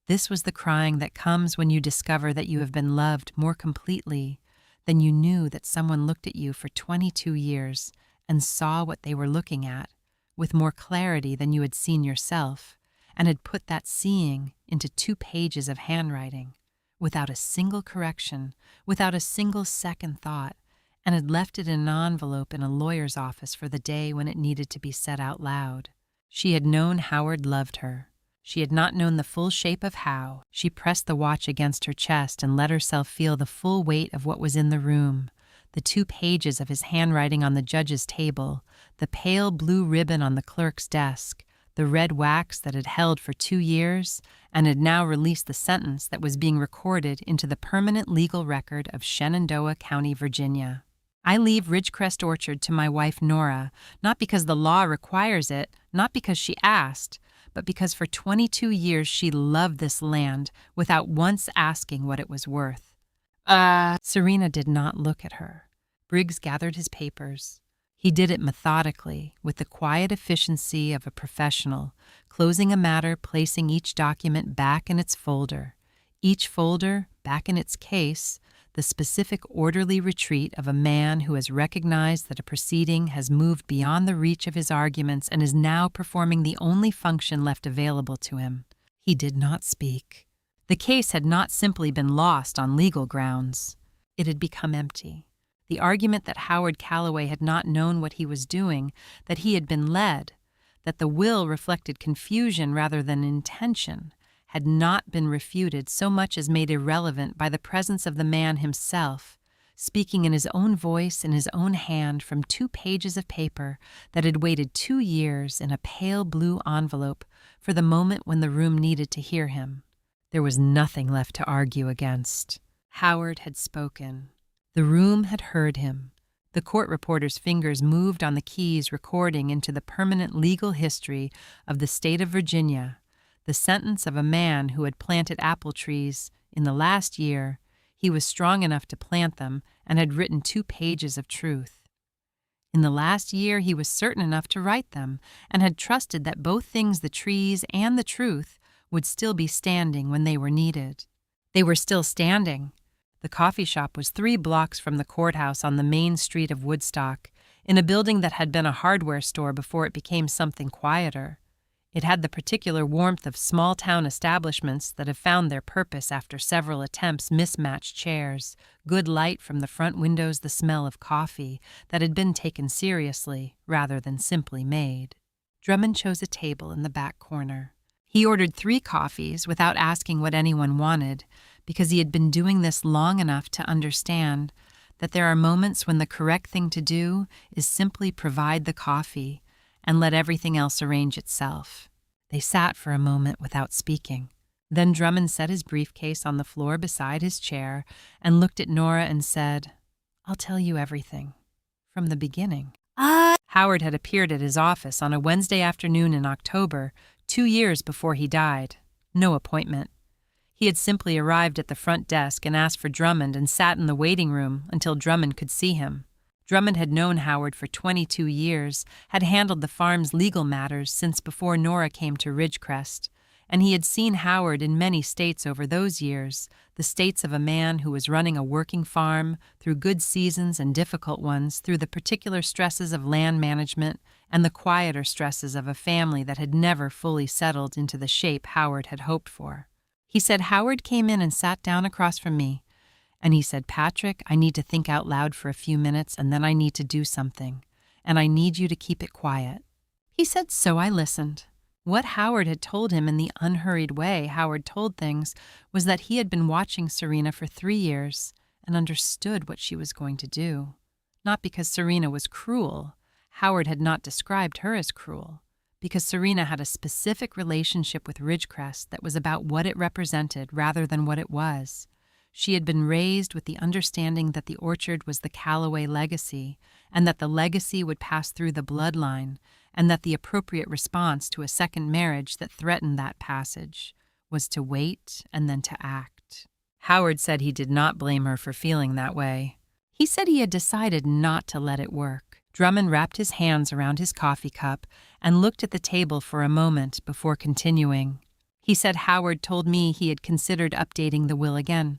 This was the crying that comes when you discover that you have been loved more completely than you knew, that someone looked at you for 22 years and saw what they were looking at with more clarity than you had seen yourself, and had put that seeing into 2 pages of handwriting, without a single correction, without a single second thought, and had left it in an envelope in a lawyer's office for the day when it needed to be said out loud. She had known Howard loved her. She had not known the full shape of how. She pressed the watch against her chest and let herself feel the full weight of what was in the room, the 2 pages of his handwriting on the judge's table, the pale blue ribbon on the clerk's desk, the red wax that had held for 2 years and had now released the sentence that was being recorded into the permanent legal record of Shenandoah County, Virginia. "I leave Ridgecrest Orchard to my wife Nora, not because the law requires it, not because she asked, but because for 22 years she loved this land without once asking what it was worth." Serena did not look at her. Briggs gathered his papers. He did it methodically, with the quiet efficiency of a professional, closing a matter, placing each document back in its folder, each folder back in its case, the specific orderly retreat of a man who has recognized that a proceeding has moved beyond the reach of his arguments and is now performing the only function left available to him. He did not speak. The case had not simply been lost on legal grounds. It had become empty. The argument that Howard Calloway had not known what he was doing, that he had been led, that the will reflected confusion rather than intention, had not been refuted so much as made irrelevant by the presence of the man himself, speaking in his own voice in his own hand from 2 pages of paper that had waited 2 years in a pale blue envelope for the moment when the room needed to hear him. There was nothing left to argue against. Howard had spoken. The room had heard him. The court reporter's fingers moved on the keys recording into the permanent legal history of the state of Virginia the sentence of a man who had planted apple trees in the last year. He was strong enough to plant them and had written 2 pages of truth. In the last year he was certain enough to write them and had trusted that both things, the trees and the truth, would still be standing when they were needed. They were still standing. The coffee shop was 3 blocks from the courthouse on the main street of Woodstock, in a building that had been a hardware store before it became something quieter. It had the particular warmth of small-town establishments that have found their purpose after several attempts, mismatched chairs, good light from the front windows, the smell of coffee that had been taken seriously rather than simply made. Drummond chose a table in the back corner. He ordered 3 coffees without asking what anyone wanted, because he had been doing this long enough to understand that there are moments when the correct thing to do is simply provide the coffee and let everything else arrange itself. They sat for a moment without speaking. Then Drummond set his briefcase on the floor beside his chair and looked at Nora and said, "I'll tell you everything. From the beginning." Howard had appeared at his office on a Wednesday afternoon in October, 2 years before he died. No appointment. He had simply arrived at the front desk and asked for Drummond and sat in the waiting room until Drummond could see him. Drummond had known Howard for 22 years, had handled the farm's legal matters since before Nora came to Ridgecrest, and he had seen Howard in many states over those years, the states of a man who was running a working farm, through good seasons and difficult ones, through the particular stresses of land management and the quieter stresses of a family that had never fully settled into the shape Howard had hoped for. He said Howard came in and sat down across from me, and he said, "Patrick, I need to think out loud for a few minutes, and then I need to do something, and I need you to keep it quiet." He said, so I listened. What Howard had told him in the unhurried way Howard told things was that he had been watching Serena for 3 years and understood what she was going to do. Not because Serena was cruel. Howard had not described her as cruel. Because Serena had a specific relationship with Ridgecrest that was about what it represented rather than what it was. She had been raised with the understanding that the orchard was the Callaway legacy, and that the legacy would pass through the bloodline, and that the appropriate response to a second marriage that threatened that passage was to wait and then to act. Howard said he did not blame her for feeling that way. He said he had decided not to let it work. Drummond wrapped his hands around his coffee cup and looked at the table for a moment before continuing. He said Howard told me he had considered updating the will again.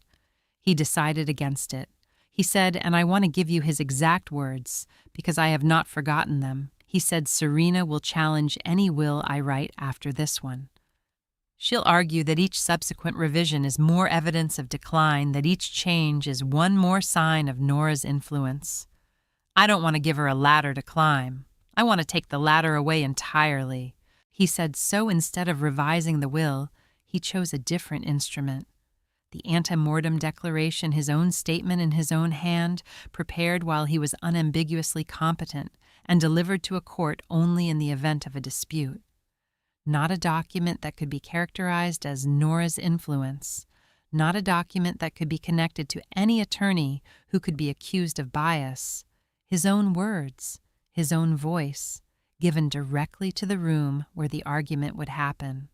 He decided against it. He said, and I want to give you his exact words, because I have not forgotten them. He said, "Serena will challenge any will I write after this one. She'll argue that each subsequent revision is more evidence of decline, that each change is one more sign of Nora's influence. I don't want to give her a ladder to climb. I want to take the ladder away entirely." He said, so instead of revising the will, he chose a different instrument. The ante-mortem declaration, his own statement in his own hand, prepared while he was unambiguously competent, and delivered to a court only in the event of a dispute. Not a document that could be characterized as Nora's influence, not a document that could be connected to any attorney who could be accused of bias. His own words, his own voice, given directly to the room where the argument would happen.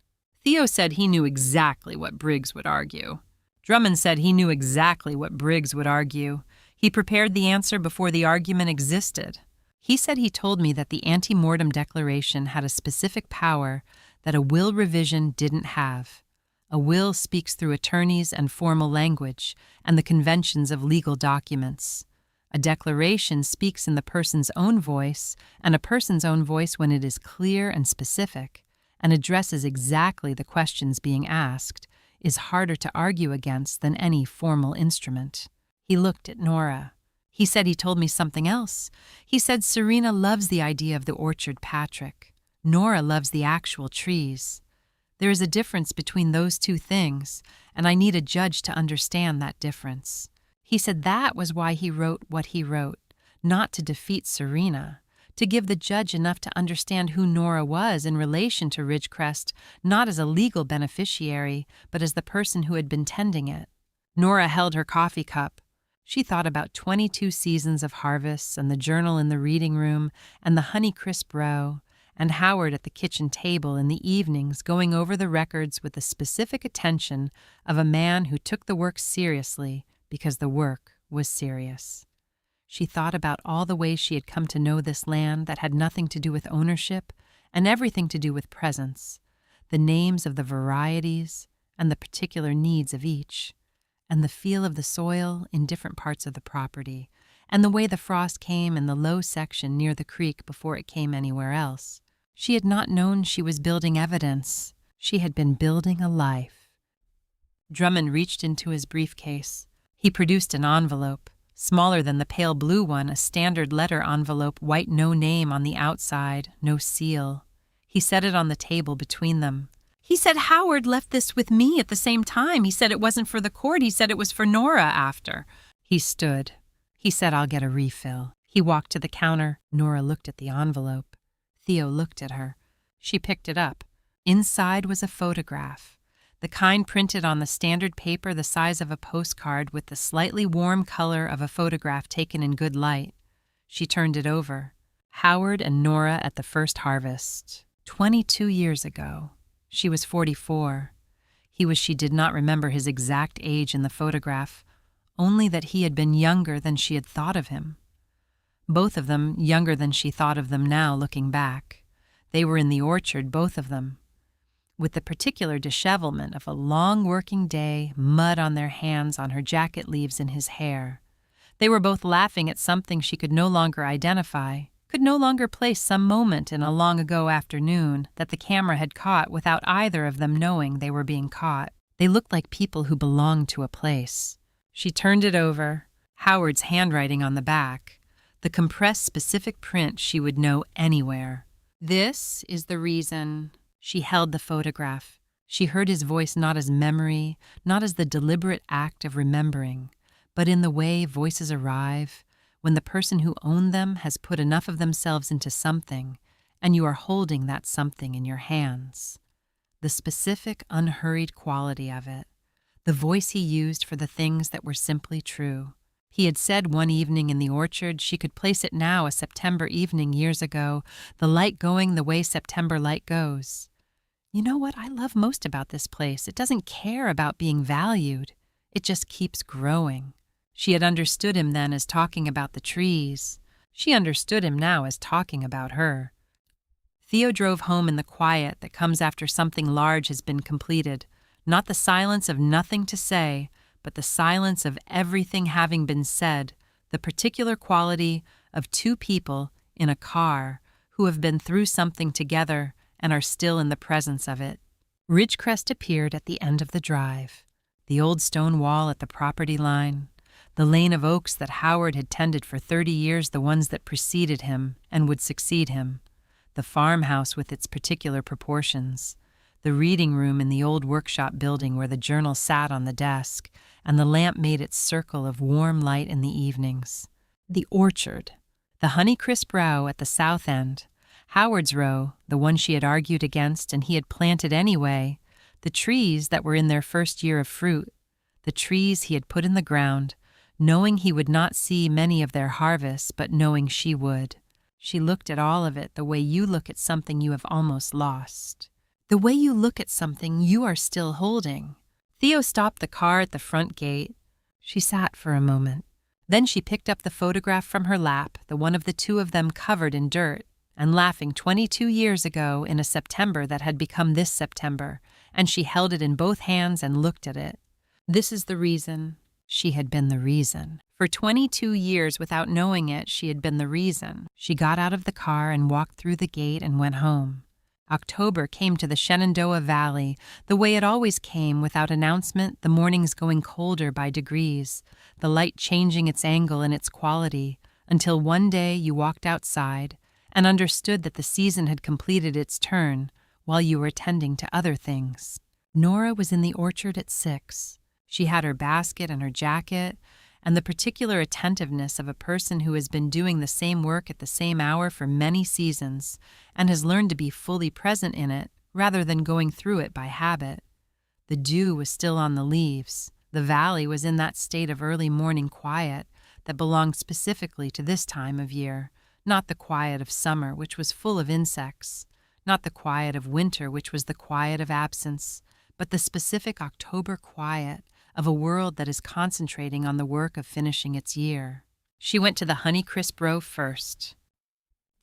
Theo said he knew exactly what Briggs would argue. Drummond said he knew exactly what Briggs would argue. He prepared the answer before the argument existed. He said he told me that the ante-mortem declaration had a specific power that a will revision didn't have. A will speaks through attorneys and formal language and the conventions of legal documents. A declaration speaks in the person's own voice, and a person's own voice when it is clear and specific, and addresses exactly the questions being asked, is harder to argue against than any formal instrument. He looked at Nora. He said he told me something else. He said Serena loves the idea of the orchard, Patrick. Nora loves the actual trees. There is a difference between those two things, and I need a judge to understand that difference. He said that was why he wrote what he wrote, not to defeat Serena, to give the judge enough to understand who Nora was in relation to Ridgecrest, not as a legal beneficiary, but as the person who had been tending it. Nora held her coffee cup. She thought about 22 seasons of harvests and the journal in the reading room and the Honeycrisp row, and Howard at the kitchen table in the evenings going over the records with the specific attention of a man who took the work seriously because the work was serious. She thought about all the ways she had come to know this land that had nothing to do with ownership and everything to do with presence, the names of the varieties and the particular needs of each, and the feel of the soil in different parts of the property, and the way the frost came in the low section near the creek before it came anywhere else. She had not known she was building evidence. She had been building a life. Drummond reached into his briefcase. He produced an envelope, smaller than the pale blue one, a standard letter envelope, white, no name on the outside, no seal. He set it on the table between them. He said Howard left this with me at the same time. He said it wasn't for the court. He said it was for Nora after. He stood. He said, I'll get a refill. He walked to the counter. Nora looked at the envelope. Theo looked at her. She picked it up. Inside was a photograph, the kind printed on the standard paper the size of a postcard with the slightly warm color of a photograph taken in good light. She turned it over. Howard and Nora at the first harvest. 22 years ago. She was 44. She did not remember his exact age in the photograph, only that he had been younger than she had thought of him. Both of them younger than she thought of them now, looking back. They were in the orchard, both of them, with the particular dishevelment of a long working day, mud on their hands, on her jacket leaves, in his hair. They were both laughing at something she could no longer identify, could no longer place some moment in a long-ago afternoon that the camera had caught without either of them knowing they were being caught. They looked like people who belonged to a place. She turned it over, Howard's handwriting on the back, the compressed specific print she would know anywhere. This is the reason. She held the photograph. She heard his voice not as memory, not as the deliberate act of remembering, but in the way voices arrive, when the person who owned them has put enough of themselves into something, and you are holding that something in your hands. The specific, unhurried quality of it. The voice he used for the things that were simply true. He had said one evening in the orchard she could place it now, a September evening years ago, the light going the way September light goes. You know what I love most about this place? It doesn't care about being valued. It just keeps growing. She had understood him then as talking about the trees. She understood him now as talking about her. Theo drove home in the quiet that comes after something large has been completed, not the silence of nothing to say, but the silence of everything having been said, the particular quality of two people in a car who have been through something together and are still in the presence of it. Ridgecrest appeared at the end of the drive, the old stone wall at the property line, the lane of oaks that Howard had tended for 30 years, the ones that preceded him and would succeed him, the farmhouse with its particular proportions, the reading room in the old workshop building where the journal sat on the desk, and the lamp made its circle of warm light in the evenings. The orchard, the Honeycrisp row at the south end, Howard's row, the one she had argued against and he had planted anyway, the trees that were in their first year of fruit, the trees he had put in the ground, knowing he would not see many of their harvests, but knowing she would. She looked at all of it the way you look at something you have almost lost. The way you look at something you are still holding. Theo stopped the car at the front gate. She sat for a moment. Then she picked up the photograph from her lap, the one of the two of them covered in dirt, and laughing 22 years ago in a September that had become this September, and she held it in both hands and looked at it. This is the reason. She had been the reason. For 22 years, without knowing it, she had been the reason. She got out of the car and walked through the gate and went home. October came to the Shenandoah Valley, the way it always came, without announcement, the mornings going colder by degrees, the light changing its angle and its quality, until one day you walked outside and understood that the season had completed its turn, while you were tending to other things. Nora was in the orchard at 6. She had her basket and her jacket, and the particular attentiveness of a person who has been doing the same work at the same hour for many seasons and has learned to be fully present in it rather than going through it by habit. The dew was still on the leaves. The valley was in that state of early morning quiet that belonged specifically to this time of year, not the quiet of summer, which was full of insects, not the quiet of winter, which was the quiet of absence, but the specific October quiet of a world that is concentrating on the work of finishing its year. She went to the Honeycrisp row first.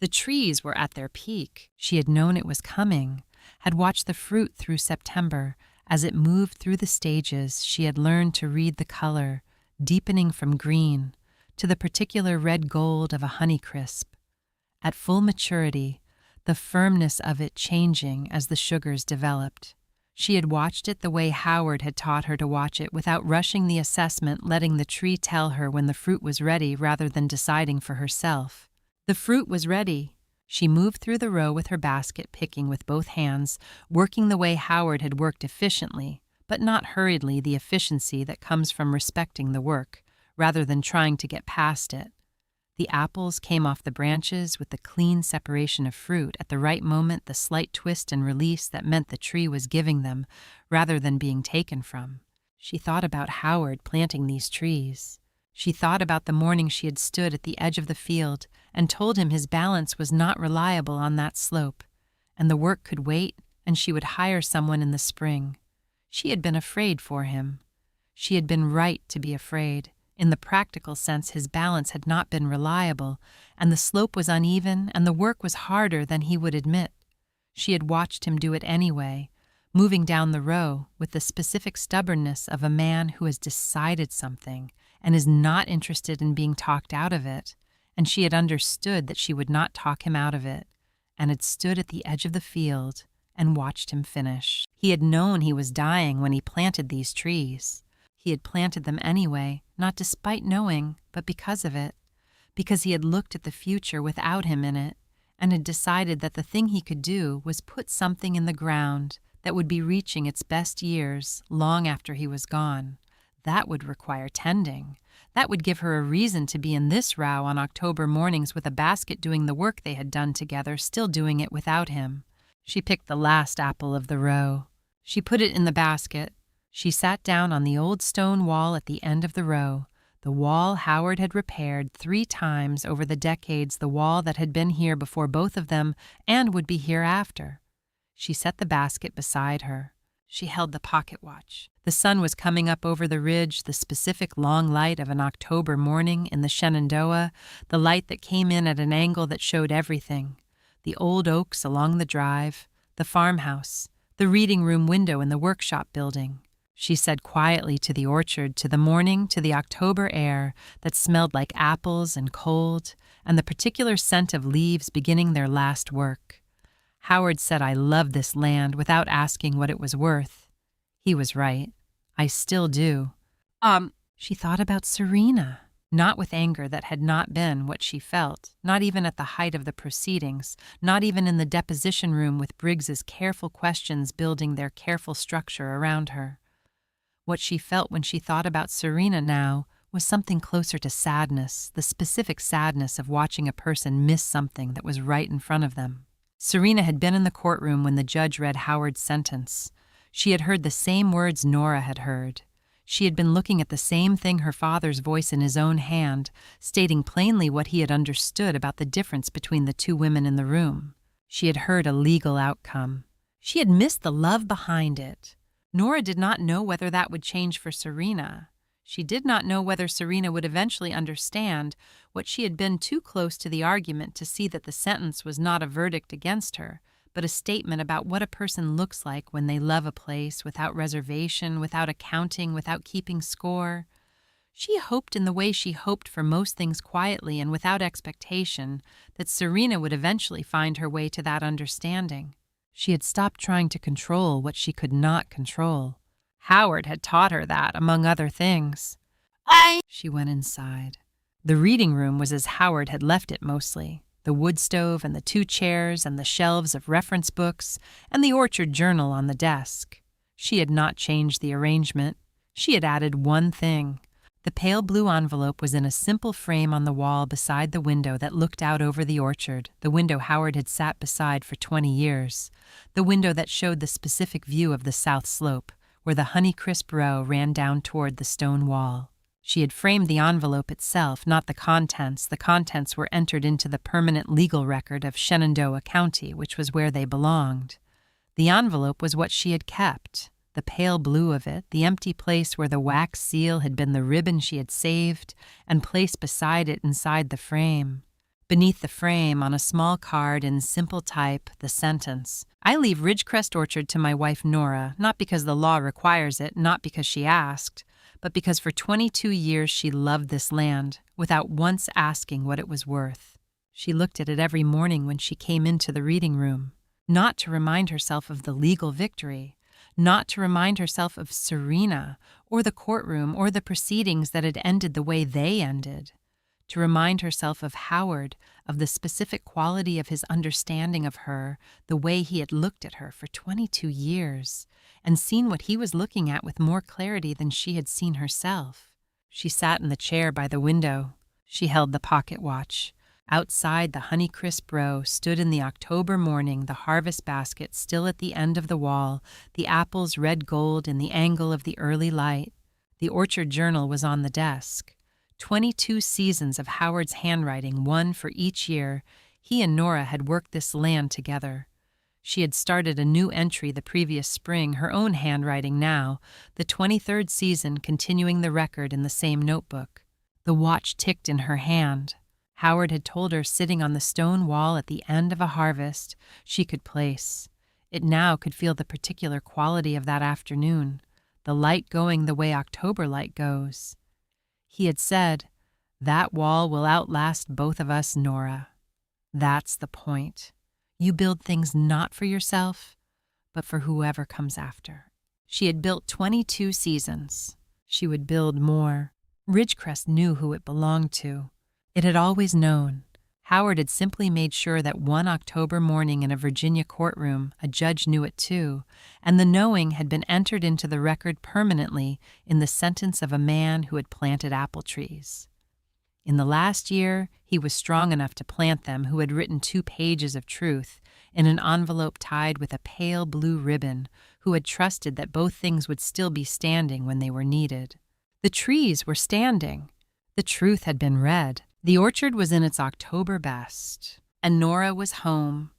The trees were at their peak. She had known it was coming, had watched the fruit through September. As it moved through the stages, she had learned to read the color, deepening from green to the particular red gold of a Honeycrisp. At full maturity, the firmness of it changing as the sugars developed. She had watched it the way Howard had taught her to watch it, without rushing the assessment, letting the tree tell her when the fruit was ready rather than deciding for herself. The fruit was ready. She moved through the row with her basket, picking with both hands, working the way Howard had worked efficiently, but not hurriedly, the efficiency that comes from respecting the work, rather than trying to get past it. The apples came off the branches with the clean separation of fruit, at the right moment, the slight twist and release that meant the tree was giving them, rather than being taken from. She thought about Howard planting these trees. She thought about the morning she had stood at the edge of the field and told him his balance was not reliable on that slope, and the work could wait, and she would hire someone in the spring. She had been afraid for him. She had been right to be afraid. In the practical sense, his balance had not been reliable, and the slope was uneven, and the work was harder than he would admit. She had watched him do it anyway, moving down the row with the specific stubbornness of a man who has decided something and is not interested in being talked out of it, and she had understood that she would not talk him out of it, and had stood at the edge of the field and watched him finish. He had known he was dying when he planted these trees. He had planted them anyway, not despite knowing, but because of it, because he had looked at the future without him in it, and had decided that the thing he could do was put something in the ground that would be reaching its best years long after he was gone. That would require tending. That would give her a reason to be in this row on October mornings with a basket, doing the work they had done together, still doing it without him. She picked the last apple of the row. She put it in the basket. She sat down on the old stone wall at the end of the row, the wall Howard had repaired 3 times over the decades, the wall that had been here before both of them and would be here after. She set the basket beside her. She held the pocket watch. The sun was coming up over the ridge, the specific long light of an October morning in the Shenandoah, the light that came in at an angle that showed everything. The old oaks along the drive, the farmhouse, the reading room window in the workshop building. She said quietly to the orchard, to the morning, to the October air that smelled like apples and cold, and the particular scent of leaves beginning their last work. Howard said, "I love this land," without asking what it was worth. He was right. I still do. She thought about Serena, not with anger that had not been what she felt, not even at the height of the proceedings, not even in the deposition room with Briggs's careful questions building their careful structure around her. What she felt when she thought about Serena now was something closer to sadness, the specific sadness of watching a person miss something that was right in front of them. Serena had been in the courtroom when the judge read Howard's sentence. She had heard the same words Nora had heard. She had been looking at the same thing, her father's voice in his own hand, stating plainly what he had understood about the difference between the 2 women in the room. She had heard a legal outcome. She had missed the love behind it. Nora did not know whether that would change for Serena. She did not know whether Serena would eventually understand what she had been too close to the argument to see, that the sentence was not a verdict against her, but a statement about what a person looks like when they love a place without reservation, without accounting, without keeping score. She hoped, in the way she hoped for most things, quietly and without expectation, that Serena would eventually find her way to that understanding. She had stopped trying to control what she could not control. Howard had taught her that, among other things. She went inside. The reading room was as Howard had left it mostly. the wood stove and the 2 chairs and the shelves of reference books and the orchard journal on the desk. She had not changed the arrangement. She had added one thing. The pale blue envelope was in a simple frame on the wall beside the window that looked out over the orchard, the window Howard had sat beside for 20 years, the window that showed the specific view of the south slope, where the Honeycrisp Row ran down toward the stone wall. She had framed the envelope itself, not the contents. The contents were entered into the permanent legal record of Shenandoah County, which was where they belonged. The envelope was what she had kept. The pale blue of it, the empty place where the wax seal had been the ribbon she had saved and placed beside it inside the frame. Beneath the frame, on a small card in simple type, the sentence, "I leave Ridgecrest Orchard to my wife Nora, not because the law requires it, not because she asked, but because for 22 years she loved this land, without once asking what it was worth." She looked at it every morning when she came into the reading room, not to remind herself of the legal victory, not to remind herself of Serena, or the courtroom, or the proceedings that had ended the way they ended, to remind herself of Howard, of the specific quality of his understanding of her, the way he had looked at her for 22 years, and seen what he was looking at with more clarity than she had seen herself. She sat in the chair by the window. She held the pocket watch. Outside the Honeycrisp Row stood in the October morning the harvest basket still at the end of the wall, the apples red gold in the angle of the early light. The orchard journal was on the desk. 22 seasons of Howard's handwriting, one for each year. He and Nora had worked this land together. She had started a new entry the previous spring, her own handwriting now, the 23rd season continuing the record in the same notebook. The watch ticked in her hand. Howard had told her sitting on the stone wall at the end of a harvest she could place. It now could feel the particular quality of that afternoon, the light going the way October light goes. He had said, "That wall will outlast both of us, Nora. That's the point. You build things not for yourself, but for whoever comes after." She had built 22 seasons. She would build more. Ridgecrest knew who it belonged to. It had always known. Howard had simply made sure that one October morning in a Virginia courtroom, a judge knew it too, and the knowing had been entered into the record permanently in the sentence of a man who had planted apple trees. In the last year, he was strong enough to plant them, who had written 2 pages of truth in an envelope tied with a pale blue ribbon, who had trusted that both things would still be standing when they were needed. The trees were standing. The truth had been read. The orchard was in its October best, and Nora was home,